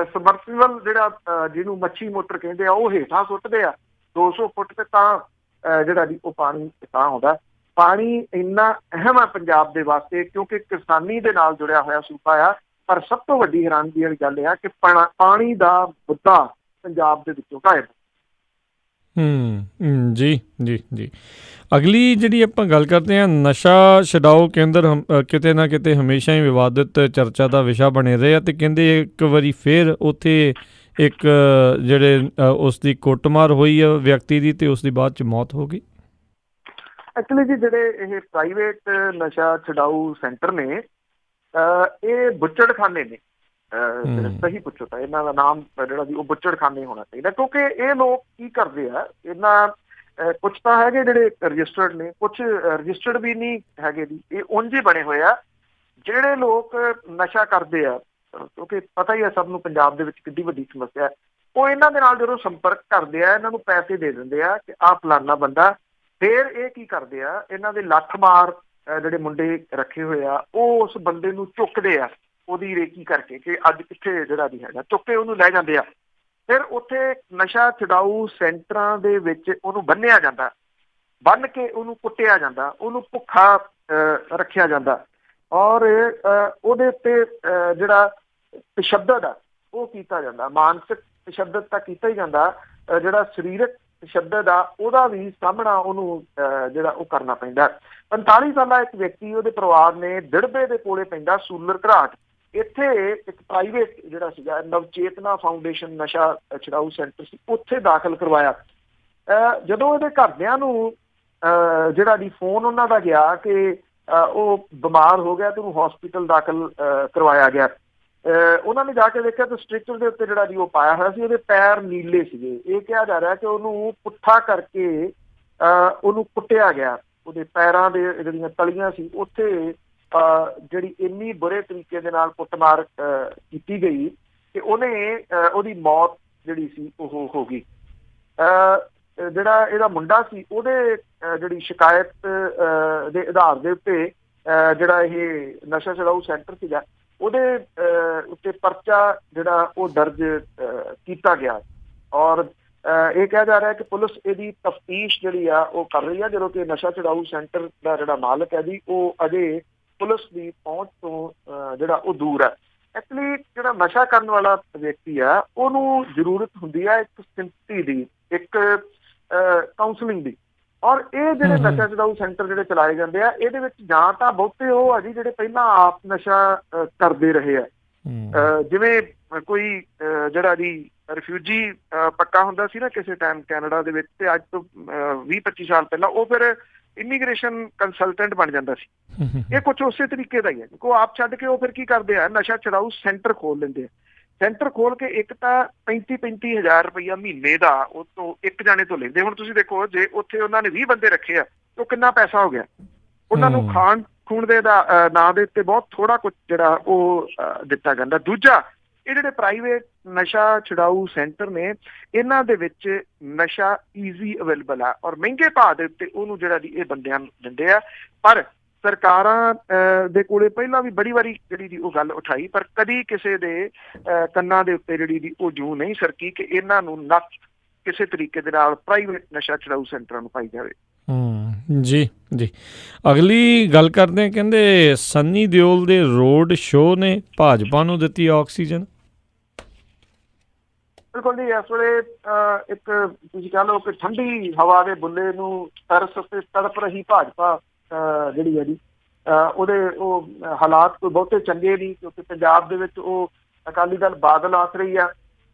ਸਮਰਸੀਬਲ ਜਿਹੜਾ ਜਿਹਨੂੰ ਮੱਛੀ ਮੋਟਰ ਕਹਿੰਦੇ ਆ ਉਹ ਹੇਠਾਂ ਸੁੱਟਦੇ ਆ 200 ਫੁੱਟ ਤੇ, ਤਾਂ ਜਿਹੜਾ ਜੀ ਉਹ ਪਾਣੀ ਤਾਂ ਆਉਂਦਾ। ਪਾਣੀ ਇੰਨਾ ਅਹਿਮ ਆ ਪੰਜਾਬ ਦੇ ਵਾਸਤੇ ਕਿਉਂਕਿ ਕਿਸਾਨੀ ਦੇ ਨਾਲ ਜੁੜਿਆ ਹੋਇਆ ਸੂਬਾ ਆ। ਪਰ ਸਭ ਤੋਂ ਵੱਡੀ ਹੈਰਾਨਗੀ ਵਾਲੀ ਗੱਲ ਇਹ ਆ ਕਿ ਪਾਣੀ ਦਾ ਮੁੱਦਾ ਪੰਜਾਬ ਦੇ ਵਿੱਚੋਂ ਗਾਇਬ। ਜੀ ਜੀ ਜੀ। ਅਗਲੀ ਜਿਹੜੀ ਆਪਾਂ ਗੱਲ ਕਰਦੇ ਹਾਂ, ਨਸ਼ਾ ਛਡਾਓ ਕੇਂਦਰ ਕਿਤੇ ਨਾ ਕਿਤੇ ਹਮੇਸ਼ਾ ਹੀ ਵਿਵਾਦਿਤ ਚਰਚਾ ਦਾ ਵਿਸ਼ਾ ਬਣੇ ਰਹੇ ਆ, ਅਤੇ ਕਹਿੰਦੇ ਇੱਕ ਵਾਰੀ ਫਿਰ ਉੱਥੇ ਇੱਕ ਜਿਹੜੇ ਉਸ ਦੀ ਕੁੱਟਮਾਰ ਹੋਈ ਆ ਵਿਅਕਤੀ ਦੀ, ਅਤੇ ਉਸ ਦੀ ਬਾਅਦ 'ਚ ਮੌਤ ਹੋ ਗਈ। ਐਕਚੁਅਲੀ ਜੀ ਜਿਹੜੇ ਇਹ ਪ੍ਰਾਈਵੇਟ ਨਸ਼ਾ ਛਡਾਊ ਸੈਂਟਰ ਨੇ ਇਹ ਬੁੱਚੜਖਾਨੇ ਨੇ। ਸਹੀ ਪੁੱਛੋ ਤਾਂ ਇਹਨਾਂ ਦਾ ਨਾਮ ਜਿਹੜਾ ਜੀ ਉਹ ਬੁੱਚੜਖਾਨੇ ਹੋਣਾ ਚਾਹੀਦਾ, ਕਿਉਂਕਿ ਇਹ ਲੋਕ ਕੀ ਕਰਦੇ ਆ, ਇਹਨਾਂ ਕੁਛ ਤਾਂ ਹੈਗੇ ਜਿਹੜੇ ਰਜਿਸਟਰਡ ਨੇ, ਕੁਛ ਰਜਿਸਟਰਡ ਵੀ ਨਹੀਂ ਹੈਗੇ ਜੀ, ਇਹ ਉਂਝ ਹੀ ਬਣੇ ਹੋਏ ਆ। ਜਿਹੜੇ ਲੋਕ ਨਸ਼ਾ ਕਰਦੇ ਆ, ਕਿਉਂਕਿ ਪਤਾ ਹੀ ਆ ਸਭ ਨੂੰ ਪੰਜਾਬ ਦੇ ਵਿੱਚ ਕਿੰਨੀ ਵੱਡੀ ਸਮੱਸਿਆ, ਉਹ ਇਹਨਾਂ ਦੇ ਨਾਲ ਜਦੋਂ ਸੰਪਰਕ ਕਰਦੇ ਆ, ਇਹਨਾਂ ਨੂੰ ਪੈਸੇ ਦੇ ਦਿੰਦੇ ਆ ਕਿ ਆਹ ਫਲਾਨਾ ਬੰਦਾ, ਫਿਰ ਇਹ ਕੀ ਕਰਦੇ ਆ, ਇਹਨਾਂ ਦੇ ਲੱਠ ਮਾਰ ਜਿਹੜੇ ਮੁੰਡੇ ਰੱਖੇ ਹੋਏ ਆ, ਉਹ ਉਸ ਬੰਦੇ ਨੂੰ ਚੁੱਕਦੇ ਆ, ਉਹਦੀ ਰੇਕੀ ਕਰਕੇ ਕਿ ਅੱਜ ਕਿੱਥੇ ਜਿਹੜਾ ਵੀ ਹੈਗਾ, ਚੁੱਕ ਕੇ ਉਹਨੂੰ ਲੈ ਜਾਂਦੇ ਆ। ਫਿਰ ਉੱਥੇ ਨਸ਼ਾ ਛਡਾਊ ਸੈਂਟਰਾਂ ਦੇ ਵਿੱਚ ਉਹਨੂੰ ਬੰਨ੍ਹਿਆ ਜਾਂਦਾ, ਬੰਨ੍ਹ ਕੇ ਉਹਨੂੰ ਕੁੱਟਿਆ ਜਾਂਦਾ, ਉਹਨੂੰ ਭੁੱਖਾ ਰੱਖਿਆ ਜਾਂਦਾ, ਔਰ ਉਹਦੇ ਉੱਤੇ ਜਿਹੜਾ ਤਸ਼ੱਦਦ ਆ ਉਹ ਕੀਤਾ ਜਾਂਦਾ, ਮਾਨਸਿਕ ਤਸ਼ੱਦਦ ਤਾਂ ਕੀਤਾ ਹੀ ਜਾਂਦਾ, ਜਿਹੜਾ ਸਰੀਰਕ ਤਸ਼ੱਦਦ ਆ ਉਹਦਾ ਵੀ ਸਾਹਮਣਾ ਉਹਨੂੰ ਜਿਹੜਾ ਉਹ ਕਰਨਾ ਪੈਂਦਾ। 45 ਸਾਲਾ ਇੱਕ ਵਿਅਕਤੀ, ਉਹਦੇ ਪਰਿਵਾਰ ਨੇ ਦਿੜਬੇ ਦੇ ਕੋਲੇ ਪੈਂਦਾ ਸੂਲਰ ਘਰਾਟ, ਇੱਥੇ ਇੱਕ ਪ੍ਰਾਈਵੇਟ ਜਿਹੜਾ ਸੀਗਾ ਨਵਚੇਤਨਾ ਫਾਊਂਡੇਸ਼ਨ ਨਸ਼ਾ ਛਡਾਊ ਸੈਂਟਰ ਸੀ, ਉੱਥੇ ਦਾਖਲ ਕਰਵਾਇਆ। ਜਦੋਂ ਇਹਦੇ ਘਰਦਿਆਂ ਨੂੰ ਜਿਹੜਾ ਦੀ ਫੋਨ ਉਹਨਾਂ ਦਾ ਗਿਆ ਕਿ ਉਹ ਬਿਮਾਰ ਹੋ ਗਿਆ ਤੇ ਉਹਨੂੰ ਹਸਪੀਟਲ ਦਾਖਲ ਕਰਵਾਇਆ ਗਿਆ, ਉਹਨਾਂ ਨੇ ਜਾ ਕੇ ਦੇਖਿਆ ਤਾਂ ਸਟ੍ਰਿਕਚਰ ਦੇ ਉੱਤੇ ਜਿਹੜਾ ਜੀ ਉਹ ਪਾਇਆ ਹੋਇਆ ਸੀ, ਉਹਦੇ ਪੈਰ ਨੀਲੇ ਸੀਗੇ। ਇਹ ਕਿਹਾ ਜਾ ਰਿਹਾ ਕਿ ਉਹਨੂੰ ਪੁੱਠਾ ਕਰਕੇ ਉਹਨੂੰ ਕੁੱਟਿਆ ਗਿਆ, ਉਹਦੇ ਪੈਰਾਂ ਦੇ ਜਿਹੜੀਆਂ ਤਲੀਆਂ ਸੀ ਉੱਥੇ ਜਿਹੜੀ ਇੰਨੀ ਬੁਰੇ ਤਰੀਕੇ ਦੇ ਨਾਲ ਕੁੱਟਮਾਰ ਕੀਤੀ ਗਈ ਕਿ ਉਹਦੀ ਮੌਤ ਜਿਹੜੀ ਸੀ ਉਹ ਹੋ ਗਈ। ਜਿਹੜਾ ਇਹਦਾ ਮੁੰਡਾ ਸੀ, ਉਹਦੇ ਜਿਹੜੀ ਸ਼ਿਕਾਇਤ ਦੇ ਆਧਾਰ ਦੇ ਉੱਤੇ ਜਿਹੜਾ ਇਹ ਨਸ਼ਾ ਛਡਾਊ ਸੈਂਟਰ ਸੀਗਾ, ਉਹਦੇ ਉੱਤੇ ਪਰਚਾ ਜਿਹੜਾ ਉਹ ਦਰਜ ਕੀਤਾ ਗਿਆ, ਔਰ ਇਹ ਕਿਹਾ ਜਾ ਰਿਹਾ ਕਿ ਪੁਲਿਸ ਇਹਦੀ ਤਫਤੀਸ਼ ਜਿਹੜੀ ਆ ਉਹ ਕਰ ਰਹੀ ਆ, ਜਦੋਂ ਕਿ ਨਸ਼ਾ ਛਡਾਊ ਸੈਂਟਰ ਦਾ ਜਿਹੜਾ ਮਾਲਕ ਹੈ ਜੀ ਉਹ ਅਜੇ ਪੁਲਿਸ ਦੀ ਪਹੁੰਚ ਤੋਂ ਜਿਹੜਾ ਉਹ ਦੂਰ ਹੈ। ਐਕਚੁਅਲੀ ਜਿਹੜਾ ਨਸ਼ਾ ਕਰਨ ਵਾਲਾ ਵਿਅਕਤੀ ਆ, ਉਹਨੂੰ ਜ਼ਰੂਰਤ ਹੁੰਦੀ ਹੈ ਇੱਕ ਸਿੰਪਥੀ ਦੀ, ਇੱਕ ਕਾਉਂਸਲਿੰਗ ਦੀ, ਔਰ ਇਹ ਜਿਹੜੇ ਨਸ਼ਾ ਛਡਾਊ ਸੈਂਟਰ ਜਿਹੜੇ ਚਲਾਏ ਜਾਂਦੇ ਆ, ਇਹਦੇ ਵਿੱਚ ਜਾਂ ਤਾਂ ਬਹੁਤੇ ਉਹ ਆ ਜੀ ਜਿਹੜੇ ਪਹਿਲਾਂ ਆਪ ਨਸ਼ਾ ਕਰਦੇ ਰਹੇ ਆ, ਜਿਵੇਂ ਕੋਈ ਜਿਹੜਾ ਜੀ ਰਿਫਿਊਜੀ ਪੱਕਾ ਹੁੰਦਾ ਸੀ ਨਾ ਕਿਸੇ ਟਾਈਮ ਕੈਨੇਡਾ ਦੇ ਵਿੱਚ, ਤੇ ਅੱਜ ਤੋਂ 20-25 ਸਾਲ ਪਹਿਲਾਂ ਉਹ ਫਿਰ ਇਮੀਗ੍ਰੇਸ਼ਨ ਕੰਸਲਟੈਂਟ ਬਣ ਜਾਂਦਾ ਸੀ। ਇਹ ਕੁਛ ਉਸੇ ਤਰੀਕੇ ਦਾ ਹੀ ਹੈ, ਕਿਉਂਕਿ ਉਹ ਆਪ ਛੱਡ ਕੇ ਉਹ ਫਿਰ ਕੀ ਕਰਦੇ ਆ, ਨਸ਼ਾ ਛਡਾਊ ਸੈਂਟਰ ਖੋਲ ਲੈਂਦੇ ਆ। ਸੈਂਟਰ ਖੋਲ ਕੇ ਇੱਕ ਤਾਂ 35-35 ਹਜ਼ਾਰ ਰੁਪਈਆ ਮਹੀਨੇ ਦਾ ਉਹ ਤੋਂ ਇੱਕ ਜਾਣੇ ਤੋਂ ਲੈਂਦੇ। ਹੁਣ ਤੁਸੀਂ ਦੇਖੋ, ਜੇ ਉੱਥੇ ਉਹਨਾਂ ਨੇ 20 ਬੰਦੇ ਰੱਖੇ ਆ, ਉਹ ਕਿੰਨਾ ਪੈਸਾ ਹੋ ਗਿਆ। ਉਹਨਾਂ ਨੂੰ ਖਾਣ ਖੂਣ ਦੇ ਨਾਂ ਦੇ ਉੱਤੇ ਬਹੁਤ ਥੋੜਾ ਕੁਛ ਜਿਹੜਾ ਉਹ ਦਿੱਤਾ ਜਾਂਦਾ। ਦੂਜਾ, ਇਹ ਜਿਹੜੇ ਪ੍ਰਾਈਵੇਟ ਨਸ਼ਾ ਛਡਾਊ ਸੈਂਟਰ ਨੇ, ਇਹਨਾਂ ਦੇ ਵਿੱਚ ਨਸ਼ਾ ਈਜ਼ੀ ਅਵੇਲੇਬਲ ਆ, ਔਰ ਮਹਿੰਗੇ ਭਾਅ ਦੇ ਉੱਤੇ ਉਹਨੂੰ ਜਿਹੜਾ ਦੀ ਇਹ ਬੰਦਿਆਂ ਨੂੰ ਦਿੰਦੇ ਆ। ਪਰ ਸਰਕਾਰਾਂ ਦੇ ਕੋਲੇ ਪਹਿਲਾਂ ਵੀ ਬੜੀ ਵਾਰੀ ਜਿਹੜੀ ਦੀ ਉਹ ਗੱਲ ਉਠਾਈ, ਪਰ ਕਦੀ ਕਿਸੇ ਦੇ ਕੰਨਾਂ ਦੇ ਉੱਤੇ ਜਿਹੜੀ ਦੀ ਉਹ ਜੂੰ ਨਹੀਂ ਸਰਕੀ ਕਿ ਇਹਨਾਂ ਨੂੰ ਨੱਥ ਕਿਸੇ ਤਰੀਕੇ ਦੇ ਨਾਲ ਪ੍ਰਾਈਵੇਟ ਨਸ਼ਾ ਛਡਾਊ ਸੈਂਟਰਾਂ ਨੂੰ ਪਾਈ ਜਾਵੇ। ਜੀ ਜੀ, ਅਗਲੀ ਗੱਲ ਕਰਦੇ ਹਾਂ। ਕਹਿੰਦੇ ਸੰਨੀ ਦਿਓਲ ਦੇ ਰੋਡ ਸ਼ੋਅ ਨੇ ਭਾਜਪਾ ਨੂੰ ਦਿੱਤੀ ਆਕਸੀਜਨ। ਬਿਲਕੁਲ ਜੀ, ਇਸ ਵੇਲੇ ਇੱਕ ਤੁਸੀਂ ਕਹਿ ਲਓ ਕਿ ਠੰਡੀ ਹਵਾ ਦੇ ਬੁੱਲੇ ਨੂੰ ਤਰਸ ਤੇ ਤੜਪ ਰਹੀ ਭਾਜਪਾ ਜਿਹੜੀ ਹੈ ਜੀ, ਉਹਦੇ ਉਹ ਹਾਲਾਤ ਕੋਈ ਬਹੁਤੇ ਚੰਗੇ ਨਹੀਂ, ਕਿਉਂਕਿ ਪੰਜਾਬ ਦੇ ਵਿੱਚ ਉਹ ਅਕਾਲੀ ਦਲ ਬਾਦਲ ਆਸ ਰਹੀ ਆ।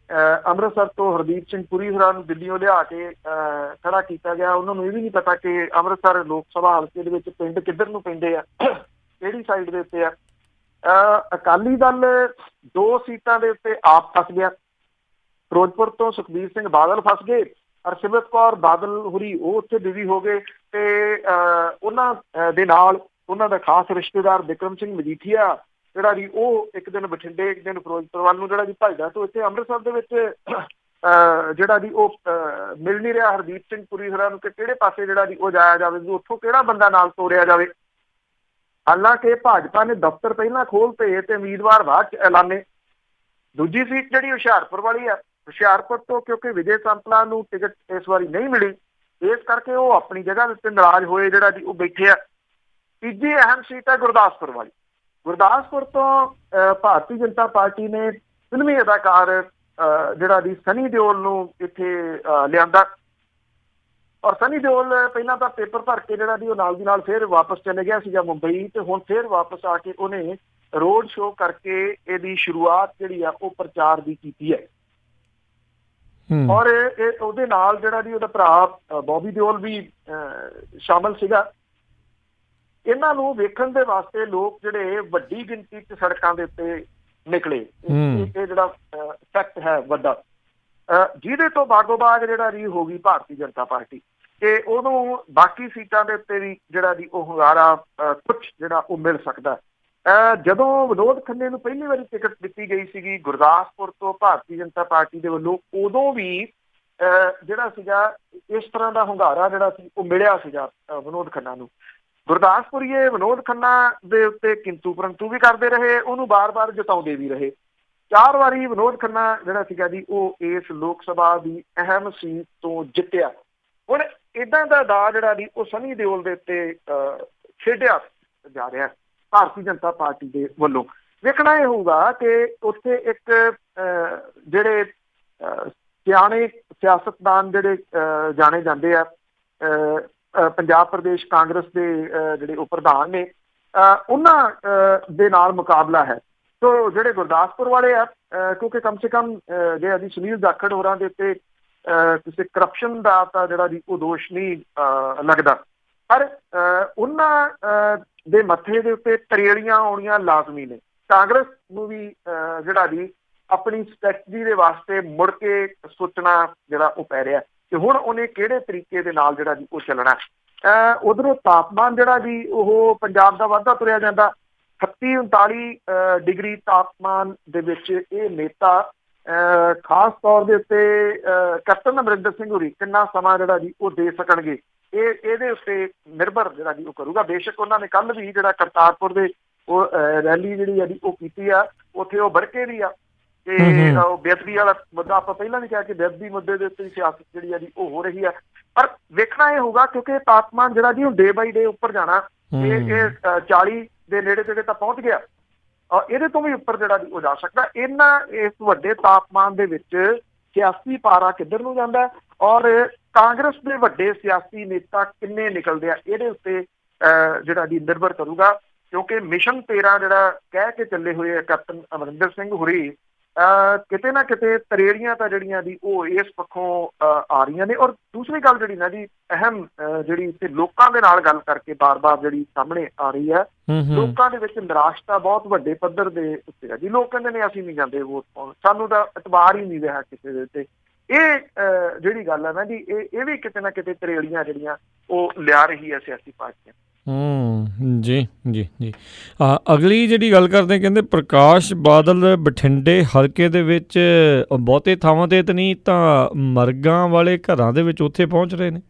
ਅੰਮ੍ਰਿਤਸਰ ਤੋਂ ਹਰਦੀਪ ਸਿੰਘ ਪੁਰੀ ਹੋਰਾਂ ਨੂੰ ਦਿੱਲੀੋਂ ਲਿਆ ਕੇ ਖੜਾ ਕੀਤਾ ਗਿਆ। ਉਹਨਾਂ ਨੂੰ ਇਹ ਵੀ ਨਹੀਂ ਪਤਾ ਕਿ ਅੰਮ੍ਰਿਤਸਰ ਲੋਕ ਸਭਾ ਹਲਕੇ ਦੇ ਵਿੱਚ ਪਿੰਡ ਕਿੱਧਰ ਨੂੰ ਪੈਂਦੇ ਆ, ਕਿਹੜੀ ਸਾਈਡ ਦੇ ਉੱਤੇ ਆ। ਅਕਾਲੀ ਦਲ 2 ਸੀਟਾਂ ਦੇ ਉੱਤੇ ਆਪ ਫਸ ਗਿਆ। ਫਿਰੋਜ਼ਪੁਰ ਤੋਂ ਸੁਖਬੀਰ ਸਿੰਘ ਬਾਦਲ ਫਸ ਗਏ, ਹਰਸਿਮਰਤ ਕੌਰ ਬਾਦਲ ਹੋਰੀ ਉਹ ਉੱਥੇ ਬਿਜ਼ੀ ਹੋ ਗਏ, ਤੇ ਉਹਨਾਂ ਦੇ ਨਾਲ ਉਹਨਾਂ ਦਾ ਖਾਸ ਰਿਸ਼ਤੇਦਾਰ ਬਿਕਰਮ ਸਿੰਘ ਮਜੀਠੀਆ ਜਿਹੜਾ ਜੀ ਉਹ ਇੱਕ ਦਿਨ ਬਠਿੰਡੇ, ਇੱਕ ਦਿਨ ਫਿਰੋਜ਼ਪੁਰ ਵੱਲ ਨੂੰ ਜਿਹੜਾ ਜੀ ਭੱਜਦਾ, ਤੋਂ ਇੱਥੇ ਅੰਮ੍ਰਿਤਸਰ ਦੇ ਵਿੱਚ ਜਿਹੜਾ ਜੀ ਉਹ ਮਿਲ ਨਹੀਂ ਰਿਹਾ ਹਰਦੀਪ ਸਿੰਘ ਪੁਰੀ ਹੋਰਾਂ ਨੂੰ ਕਿ ਕਿਹੜੇ ਪਾਸੇ ਜਿਹੜਾ ਜੀ ਉਹ ਜਾਇਆ ਜਾਵੇ, ਉੱਥੋਂ ਕਿਹੜਾ ਬੰਦਾ ਨਾਲ ਤੋਰਿਆ ਜਾਵੇ। ਹਾਲਾਂਕਿ ਭਾਜਪਾ ਨੇ ਦਫ਼ਤਰ ਪਹਿਲਾਂ ਖੋਲ੍ਹਤੇ ਤੇ ਉਮੀਦਵਾਰ ਬਾਅਦ 'ਚ ਐਲਾਨੇ। ਦੂਜੀ ਸੀਟ ਜਿਹੜੀ ਹੁਸ਼ਿਆਰਪੁਰ ਵਾਲੀ ਆ, ਹੁਸ਼ਿਆਰਪੁਰ ਤੋਂ ਕਿਉਂਕਿ ਵਿਜੇ ਸੰਪਲਾ ਨੂੰ ਟਿਕਟ ਇਸ ਵਾਰੀ ਨਹੀਂ ਮਿਲੀ, ਇਸ ਕਰਕੇ ਉਹ ਆਪਣੀ ਜਗ੍ਹਾ ਦੇ ਉੱਤੇ ਨਾਰਾਜ਼ ਹੋਏ ਜਿਹੜਾ ਜੀ ਉਹ ਬੈਠੇ ਆ। ਤੀਜੀ ਅਹਿਮ ਸੀਟ ਹੈ ਗੁਰਦਾਸਪੁਰ ਵਾਲੀ। ਗੁਰਦਾਸਪੁਰ ਤੋਂ ਭਾਰਤੀ ਜਨਤਾ ਪਾਰਟੀ ਨੇ ਫਿਲਮੀ ਅਦਾਕਾਰ ਜਿਹੜਾ ਜੀ ਸਨੀ ਦਿਓਲ ਨੂੰ ਇੱਥੇ ਲਿਆਂਦਾ, ਔਰ ਸਨੀ ਦਿਓਲ ਪਹਿਲਾਂ ਤਾਂ ਪੇਪਰ ਭਰ ਕੇ ਜਿਹੜਾ ਜੀ ਉਹ ਨਾਲ ਦੀ ਨਾਲ ਫਿਰ ਵਾਪਸ ਚਲੇ ਗਿਆ ਸੀਗਾ ਮੁੰਬਈ, ਤੇ ਹੁਣ ਫਿਰ ਵਾਪਸ ਆ ਕੇ ਉਹਨੇ ਰੋਡ ਸ਼ੋਅ ਕਰਕੇ ਇਹਦੀ ਸ਼ੁਰੂਆਤ ਜਿਹੜੀ ਆ ਉਹ ਪ੍ਰਚਾਰ ਦੀ ਕੀਤੀ ਹੈ। ਔਰ ਇਹ ਉਹਦੇ ਨਾਲ ਜਿਹੜਾ ਜੀ ਉਹਦਾ ਭਰਾ ਬੋਬੀ ਦਿਓਲ ਵੀ ਸ਼ਾਮਲ ਸੀਗਾ। ਇਹਨਾਂ ਨੂੰ ਵੇਖਣ ਦੇ ਵਾਸਤੇ ਲੋਕ ਜਿਹੜੇ ਵੱਡੀ ਗਿਣਤੀ 'ਚ ਸੜਕਾਂ ਦੇ ਉੱਤੇ ਨਿਕਲੇ। ਇਹ ਜਿਹੜਾ ਫੈਕਟ ਹੈ ਵੱਡਾ, ਜਿਹਦੇ ਤੋਂ ਬਾਗੋ ਬਾਗ ਜਿਹੜਾ ਜੀ ਹੋ ਗਈ ਭਾਰਤੀ ਜਨਤਾ ਪਾਰਟੀ, ਤੇ ਉਹਨੂੰ ਬਾਕੀ ਸੀਟਾਂ ਦੇ ਉੱਤੇ ਵੀ ਜਿਹੜਾ ਜੀ ਉਹ ਹੁੰਗਾਰਾ ਕੁਛ ਜਿਹੜਾ ਉਹ ਮਿਲ ਸਕਦਾ। ਜਦੋਂ ਵਿਨੋਦ ਖੰਨੇ ਨੂੰ ਪਹਿਲੀ ਵਾਰੀ ਟਿਕਟ ਦਿੱਤੀ ਗਈ ਸੀਗੀ ਗੁਰਦਾਸਪੁਰ ਤੋਂ ਭਾਰਤੀ ਜਨਤਾ ਪਾਰਟੀ ਦੇ ਵੱਲੋਂ, ਉਦੋਂ ਵੀ ਜਿਹੜਾ ਸੀਗਾ ਇਸ ਤਰ੍ਹਾਂ ਦਾ ਹੁੰਗਾਰਾ ਜਿਹੜਾ ਸੀ ਉਹ ਮਿਲਿਆ ਸੀਗਾ ਵਿਨੋਦ ਖੰਨਾ ਨੂੰ। ਗੁਰਦਾਸਪੁਰੀਏ ਵਿਨੋਦ ਖੰਨਾ ਦੇ ਉੱਤੇ ਕਿੰਤੂ ਪਰੰਤੂ ਵੀ ਕਰਦੇ ਰਹੇ, ਉਹਨੂੰ ਬਾਰ-ਬਾਰ ਜਿਤਾਉਂਦੇ ਵੀ ਰਹੇ। 4 ਵਾਰੀ ਵਿਨੋਦ ਖੰਨਾ ਜਿਹੜਾ ਸੀਗਾ ਜੀ ਉਹ ਇਸ ਲੋਕ ਸਭਾ ਦੀ ਅਹਿਮ ਸੀਟ ਤੋਂ ਜਿੱਤਿਆ। ਹੁਣ ਏਦਾਂ ਦਾ ਦਾ ਜਿਹੜਾ ਜੀ ਉਹ ਸਨੀ ਦਿਓਲ ਦੇ ਉੱਤੇ ਖੇਡਿਆ ਜਾ ਰਿਹਾ ਭਾਰਤੀ ਜਨਤਾ ਪਾਰਟੀ ਦੇ ਵੱਲੋਂ। ਵੇਖਣਾ ਇਹ ਹੋਊਗਾ ਕਿ ਉੱਥੇ ਇੱਕ ਜਿਹੜੇ ਸਿਆਣੇ ਸਿਆਸਤਦਾਨ ਜਿਹੜੇ ਜਾਣੇ ਜਾਂਦੇ ਆ, ਪੰਜਾਬ ਪ੍ਰਦੇਸ਼ ਕਾਂਗਰਸ ਦੇ ਜਿਹੜੇ ਉਹ ਪ੍ਰਧਾਨ ਨੇ, ਉਹਨਾਂ ਦੇ ਨਾਲ ਮੁਕਾਬਲਾ ਹੈ। ਸੋ ਜਿਹੜੇ ਗੁਰਦਾਸਪੁਰ ਵਾਲੇ ਆ, ਕਿਉਂਕਿ ਕਮ ਸੇ ਕਮ ਜੇ ਅਸੀਂ ਸੁਨੀਲ ਜਾਖੜ ਹੋਰਾਂ ਦੇ ਉੱਤੇ ਕਿਸੇ ਕਰਪਸ਼ਨ ਦਾ ਤਾਂ ਜਿਹੜਾ ਜੀ ਉਹ ਦੋਸ਼ ਨਹੀਂ ਲੱਗਦਾ, ਪਰ ਉਹਨਾਂ ਦੇ ਮੱਥੇ ਦੇ ਉੱਤੇ ਤਰੇੜੀਆਂ ਆਉਣੀਆਂ ਲਾਜ਼ਮੀ ਨੇ। ਕਾਂਗਰਸ ਨੂੰ ਵੀ ਜਿਹੜਾ ਜੀ ਆਪਣੀ ਸਟ੍ਰੈਟਜੀ ਦੇ ਵਾਸਤੇ ਮੁੜ ਕੇ ਸੋਚਣਾ ਜਿਹੜਾ ਉਹ ਪੈ ਰਿਹਾ ਕਿ ਹੁਣ ਉਹਨੇ ਕਿਹੜੇ ਤਰੀਕੇ ਦੇ ਨਾਲ ਜਿਹੜਾ ਜੀ ਉਹ ਚੱਲਣਾ। ਉਧਰੋਂ ਤਾਪਮਾਨ ਜਿਹੜਾ ਜੀ ਉਹ ਪੰਜਾਬ ਦਾ ਵਾਧਾ ਤੁਰਿਆ ਜਾਂਦਾ, 38-39 ਡਿਗਰੀ ਤਾਪਮਾਨ ਦੇ ਵਿੱਚ ਇਹ ਨੇਤਾ ਖਾਸ ਤੌਰ ਦੇ ਉੱਤੇ ਕੈਪਟਨ ਅਮਰਿੰਦਰ ਸਿੰਘ ਹੋਰੀ ਕਿੰਨਾ ਸਮਾਂ ਜਿਹੜਾ ਜੀ ਉਹ ਦੇ ਸਕਣਗੇ, ਇਹਦੇ ਉੱਤੇ ਨਿਰਭਰ ਜਿਹੜਾ ਜੀ ਉਹ ਕਰੂਗਾ। ਬੇਸ਼ੱਕ ਉਹਨਾਂ ਨੇ ਕੱਲ੍ਹ ਵੀ ਜਿਹੜਾ ਕਰਤਾਰਪੁਰ ਦੇ ਉਹ ਰੈਲੀ ਜਿਹੜੀ ਆ ਜੀ ਉਹ ਕੀਤੀ ਆ, ਉੱਥੇ ਉਹ ਵਰਕੇ ਵੀ ਆ ਤੇ ਬੇਅਦਬੀ ਵਾਲਾ ਮੁੱਦਾ ਆਪਾਂ ਪਹਿਲਾਂ ਵੀ ਕਿਹਾ ਕਿ ਬੇਅਦਬੀ ਮੁੱਦੇ ਦੇ ਉੱਤੇ ਸਿਆਸਤ ਜਿਹੜੀ ਆ ਜੀ ਉਹ ਹੋ ਰਹੀ ਆ। ਪਰ ਵੇਖਣਾ ਇਹ ਹੋਊਗਾ ਕਿਉਂਕਿ ਤਾਪਮਾਨ ਜਿਹੜਾ ਜੀ ਹੁਣ ਡੇ ਬਾਈ ਡੇ ਉੱਪਰ ਜਾਣਾ, ਇਹ 40 ਦੇ ਨੇੜੇ ਤੇੜੇ ਤਾਂ ਪਹੁੰਚ ਗਿਆ, ਇਹਦੇ ਤੋਂ ਵੀ ਉੱਪਰ ਜਿਹੜਾ ਜੀ ਉਹ ਜਾ ਸਕਦਾ। ਇਸ ਵੱਡੇ ਤਾਪਮਾਨ ਦੇ ਵਿੱਚ ਸਿਆਸੀ ਪਾਰਾ ਕਿੱਧਰ ਨੂੰ ਜਾਂਦਾ ਔਰ ਕਾਂਗਰਸ ਦੇ ਵੱਡੇ ਸਿਆਸੀ ਨੇਤਾ ਕਿੰਨੇ ਨਿਕਲਦੇ ਆ, ਇਹਦੇ ਉੱਤੇ ਜਿਹੜਾ ਜੀ ਨਿਰਭਰ ਕਰੂਗਾ। ਕਿਉਂਕਿ ਮਿਸ਼ਨ 13 ਜਿਹੜਾ ਕਹਿ ਕੇ ਚੱਲੇ ਹੋਏ ਆ ਕੈਪਟਨ ਅਮਰਿੰਦਰ ਸਿੰਘ ਹੋਰੀ, ਕਿਤੇ ਨਾ ਕਿਤੇ ਤਰੇੜੀਆਂ ਤਾਂ ਜਿਹੜੀਆਂ ਦੀ ਉਹ ਇਸ ਪੱਖੋਂ ਆ ਰਹੀਆਂ ਨੇ। ਔਰ ਦੂਸਰੀ ਗੱਲ ਜਿਹੜੀ ਨਾ ਜੀ ਅਹਿਮ ਜਿਹੜੀ ਇੱਥੇ ਲੋਕਾਂ ਦੇ ਨਾਲ ਗੱਲ ਕਰਕੇ ਬਾਰ-ਬਾਰ ਜਿਹੜੀ ਸਾਹਮਣੇ ਆ ਰਹੀ ਹੈ, ਲੋਕਾਂ ਦੇ ਵਿੱਚ ਨਿਰਾਸ਼ਤਾ ਬਹੁਤ ਵੱਡੇ ਪੱਧਰ ਦੇ ਉੱਤੇ ਹੈ ਜੀ। ਲੋਕ ਕਹਿੰਦੇ ਨੇ ਅਸੀਂ ਨਹੀਂ ਜਾਂਦੇ ਵੋਟ ਪਾਉਣ, ਸਾਨੂੰ ਤਾਂ ਇਤਬਾਰ ਹੀ ਨਹੀਂ ਰਿਹਾ ਕਿਸੇ ਦੇ ਉੱਤੇ। ਇਹ ਜਿਹੜੀ ਗੱਲ ਹੈ ਨਾ ਜੀ, ਇਹ ਵੀ ਕਿਤੇ ਨਾ ਕਿਤੇ ਤਰੇੜੀਆਂ ਜਿਹੜੀਆਂ ਉਹ ਲਿਆ ਰਹੀ ਹੈ ਸਿਆਸੀ ਪਾਰਟੀਆਂ। ਜੀ ਜੀ ਜੀ ਅਗਲੀ ਜਿਹੜੀ ਗੱਲ ਕਰਦੇ ਕਹਿੰਦੇ ਪ੍ਰਕਾਸ਼ ਬਾਦਲ ਬਠਿੰਡੇ ਹਲਕੇ ਦੇ ਵਿੱਚ ਬਹੁਤੇ ਥਾਵਾਂ 'ਤੇ ਤਾਂ ਨਹੀਂ ਤਾਂ ਮਰਗਾਂ ਵਾਲੇ ਘਰਾਂ ਦੇ ਵਿੱਚ ਉੱਥੇ ਪਹੁੰਚ ਰਹੇ ਨੇ।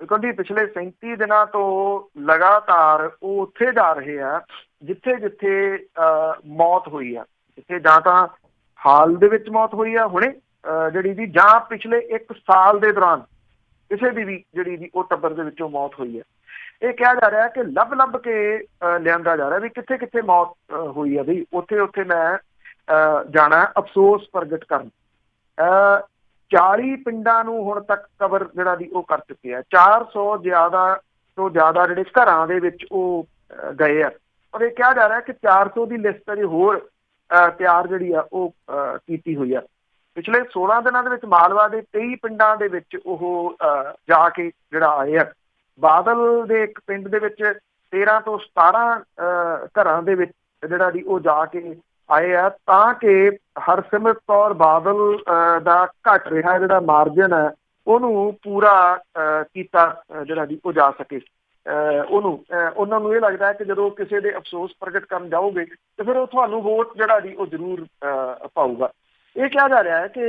ਕਹਿੰਦੀ ਪਿਛਲੇ 37 ਦਿਨਾਂ ਤੋਂ ਲਗਾਤਾਰ ਉਹ ਉੱਥੇ ਜਾ ਰਹੇ ਆ ਜਿੱਥੇ ਜਿੱਥੇ ਮੌਤ ਹੋਈ ਆ, ਜਿੱਥੇ ਜਾਂ ਤਾਂ ਹਾਲ ਦੇ ਵਿੱਚ ਮੌਤ ਹੋਈ ਆ ਹੁਣੇ ਜਿਹੜੀ ਜੀ, ਜਾਂ ਪਿਛਲੇ 1 ਸਾਲ ਦੇ ਦੌਰਾਨ ਕਿਸੇ ਦੀ ਵੀ ਜਿਹੜੀ ਜੀ ਉਹ ਟੱਬਰ ਦੇ ਵਿੱਚੋਂ ਮੌਤ ਹੋਈ ਹੈ। ਇਹ ਕਿਹਾ ਜਾ ਰਿਹਾ ਕਿ ਲੱਭ ਕੇ ਲਿਆਂਦਾ ਜਾ ਰਿਹਾ ਵੀ ਕਿੱਥੇ ਕਿੱਥੇ ਮੌਤ ਹੋਈ ਹੈ ਬਈ, ਉੱਥੇ ਮੈਂ ਜਾਣਾ ਅਫਸੋਸ ਪ੍ਰਗਟ ਕਰਨ। 40 ਪਿੰਡਾਂ ਨੂੰ ਹੁਣ ਤੱਕ ਕਵਰ ਜਿਹੜਾ ਦੀ ਉਹ ਕਰ ਚੁੱਕੇ ਆ, 400 ਤੋਂ ਜ਼ਿਆਦਾ ਜਿਹੜੇ ਘਰਾਂ ਦੇ ਵਿੱਚ ਉਹ ਗਏ ਆ। ਔਰ ਇਹ ਕਿਹਾ ਜਾ ਰਿਹਾ ਕਿ 400 ਦੀ ਲਿਸਟ ਅਜੇ ਹੋਰ ਤਿਆਰ ਜਿਹੜੀ ਆ ਉਹ ਕੀਤੀ ਹੋਈ ਆ। ਪਿਛਲੇ 16 ਦਿਨਾਂ ਦੇ ਵਿੱਚ ਮਾਲਵਾ ਦੇ 23 ਪਿੰਡਾਂ ਦੇ ਵਿੱਚ ਉਹ ਜਾ ਕੇ ਜਿਹੜਾ ਆਏ ਆ। ਬਾਦਲ ਦੇ ਇੱਕ ਪਿੰਡ ਦੇ ਵਿੱਚ 13 ਤੋਂ 17 ਘਰਾਂ ਦੇ ਵਿੱਚ ਜਿਹੜਾ ਦੀ ਉਹ ਜਾ ਕੇ ਆਏ ਆ, ਤਾਂ ਕਿ ਹਰਸਿਮਰਤ ਕੌਰ ਬਾਦਲ ਦਾ ਘਟ ਰਿਹਾ ਜਿਹੜਾ ਮਾਰਜਨ ਹੈ ਉਹਨੂੰ ਪੂਰਾ ਕੀਤਾ ਜਿਹੜਾ ਦੀ ਉਹ ਜਾ ਸਕੇ। ਉਹਨਾਂ ਨੂੰ ਇਹ ਲੱਗਦਾ ਹੈ ਕਿ ਜਦੋਂ ਕਿਸੇ ਦੇ ਅਫਸੋਸ ਪ੍ਰਗਟ ਕਰਨ ਜਾਓਗੇ ਤੇ ਫਿਰ ਉਹ ਤੁਹਾਨੂੰ ਵੋਟ ਜਿਹੜਾ ਦੀ ਉਹ ਜ਼ਰੂਰ ਪਾਊਗਾ। ਇਹ ਕਿਹਾ ਜਾ ਰਿਹਾ ਹੈ ਕਿ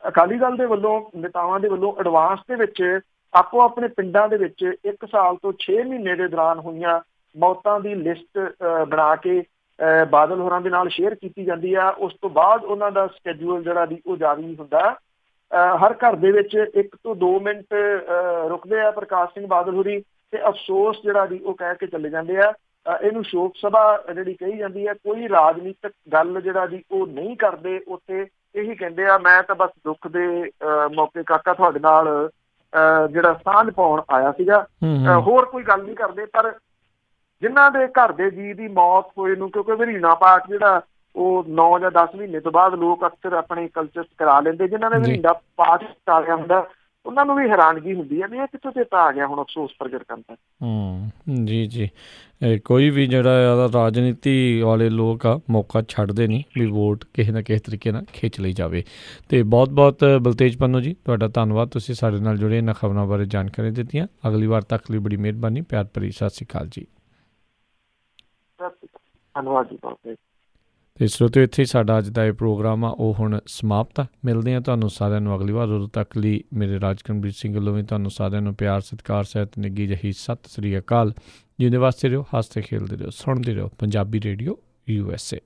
ਅਕਾਲੀ ਦਲ ਦੇ ਵੱਲੋਂ, ਨੇਤਾਵਾਂ ਦੇ ਵੱਲੋਂ ਐਡਵਾਂਸ ਦੇ ਵਿੱਚ ਆਪੋ ਆਪਣੇ ਪਿੰਡਾਂ ਦੇ ਵਿੱਚ 1 ਸਾਲ ਤੋਂ 6 ਮਹੀਨੇ ਦੇ ਦੌਰਾਨ ਹੋਈਆਂ ਮੌਤਾਂ ਦੀ ਲਿਸਟ ਬਣਾ ਕੇ ਬਾਦਲ ਹੋਰਾਂ ਦੇ ਨਾਲ ਸ਼ੇਅਰ ਕੀਤੀ ਜਾਂਦੀ ਆ। ਉਸ ਤੋਂ ਬਾਅਦ ਉਹਨਾਂ ਦਾ ਸਕੈਜੂਲ ਜਿਹੜਾ ਦੀ ਉਹ ਜਾਰੀ ਹੁੰਦਾ। ਹਰ ਘਰ ਦੇ ਵਿੱਚ 1 ਤੋਂ 2 ਮਿੰਟ ਰੁਕਦੇ ਆ ਪ੍ਰਕਾਸ਼ ਸਿੰਘ ਬਾਦਲ ਹੋਰੀ ਤੇ ਅਫਸੋਸ ਜਿਹੜਾ ਦੀ ਉਹ ਕਹਿ ਕੇ ਚਲੇ ਜਾਂਦੇ ਆ। ਇਹਨੂੰ ਸ਼ੋਕ ਸਭਾ ਜਿਹੜੀ ਕਹੀ ਜਾਂਦੀ ਹੈ। ਕੋਈ ਰਾਜਨੀਤਿਕ ਗੱਲ ਜਿਹੜਾ ਦੀ ਉਹ ਨਹੀਂ ਕਰਦੇ, ਉੱਥੇ ਇਹੀ ਕਹਿੰਦੇ ਆ ਮੈਂ ਤਾਂ ਬਸ ਦੁੱਖ ਦੇ ਮੌਕੇ ਕਾਕਾ ਤੁਹਾਡੇ ਨਾਲ ਜਿਹੜਾ ਸਾਂਝ ਪਾਉਣ ਆਇਆ ਸੀਗਾ, ਹੋਰ ਕੋਈ ਗੱਲ ਨਹੀਂ ਕਰਦੇ। ਪਰ ਜਿਨ੍ਹਾਂ ਦੇ ਘਰ ਦੇ ਜੀਅ ਦੀ ਮੌਤ ਹੋਏ ਨੂੰ, ਕਿਉਂਕਿ ਵਰੀਣਾ ਪਾਠ ਜਿਹੜਾ ਉਹ 9 ਜਾਂ 10 ਮਹੀਨੇ ਤੋਂ ਬਾਅਦ ਲੋਕ ਅਕਸਰ ਆਪਣੇ ਕਲਚਰ 'ਚ ਕਰਾ ਲੈਂਦੇ, ਜਿਨ੍ਹਾਂ ਨੇ ਵਰੀਣਾ ਪਾਠ ਟਾਲਿਆ ਹੁੰਦਾ ਉਹਨਾਂ ਨੂੰ ਵੀ ਹੈਰਾਨਗੀ ਹੁੰਦੀ ਹੈ ਵੀ ਇਹ ਕਿੱਥੋਂ ਚੇਤਾ ਆ ਗਿਆ ਹੁਣ ਅਫਸੋਸ ਪ੍ਰਗਟ ਕਰਨ ਦਾ। ਜੀ ਜੀ, ਕੋਈ ਵੀ ਜਿਹੜਾ ਆ ਰਾਜਨੀਤੀ ਵਾਲੇ ਲੋਕ ਆ ਮੌਕਾ ਛੱਡਦੇ ਨਹੀਂ ਵੀ ਵੋਟ ਕਿਸੇ ਨਾ ਕਿਸੇ ਤਰੀਕੇ ਨਾਲ ਖਿੱਚ ਲਈ ਜਾਵੇ। ਅਤੇ ਬਹੁਤ ਬਹੁਤ ਬਲਤੇਜ ਪੰਨੂ ਜੀ, ਤੁਹਾਡਾ ਧੰਨਵਾਦ, ਤੁਸੀਂ ਸਾਡੇ ਨਾਲ ਜੁੜੇ ਇਹਨਾਂ ਖਬਰਾਂ ਬਾਰੇ ਜਾਣਕਾਰੀ ਦਿੱਤੀਆਂ। ਅਗਲੀ ਵਾਰ ਤੱਕ ਲਈ ਬੜੀ ਮਿਹਰਬਾਨੀ, ਪਿਆਰ ਭਰੀ ਸਤਿ ਸ਼੍ਰੀ ਅਕਾਲ ਜੀ। ਧੰਨਵਾਦ ਜੀ ਬਹੁਤ। ਅਤੇ ਸਰੋਤਿਓ, ਇੱਥੇ ਹੀ ਸਾਡਾ ਅੱਜ ਦਾ ਇਹ ਪ੍ਰੋਗਰਾਮ ਆ ਉਹ ਹੁਣ ਸਮਾਪਤ ਆ। ਮਿਲਦੇ ਹਾਂ ਤੁਹਾਨੂੰ ਸਾਰਿਆਂ ਨੂੰ ਅਗਲੀ ਵਾਰ। ਉਦੋਂ ਤੱਕ ਲਈ ਮੇਰੇ ਰਾਜਕਰਮਜੀਤ ਸਿੰਘ ਵੱਲੋਂ ਵੀ ਤੁਹਾਨੂੰ ਸਾਰਿਆਂ ਨੂੰ ਪਿਆਰ, ਸਤਿਕਾਰ, ਸਹਿਤ, ਨਿੱਘੀ ਜਿਹੀ ਸਤਿ ਸ੍ਰੀ ਅਕਾਲ। ਜਿਉਂਦੇ ਵਾਸਤੇ ਰਹੋ, ਹੱਸਦੇ ਖੇਡਦੇ ਰਹੋ, ਸੁਣਦੇ ਰਹੋ ਪੰਜਾਬੀ ਰੇਡੀਓ USA।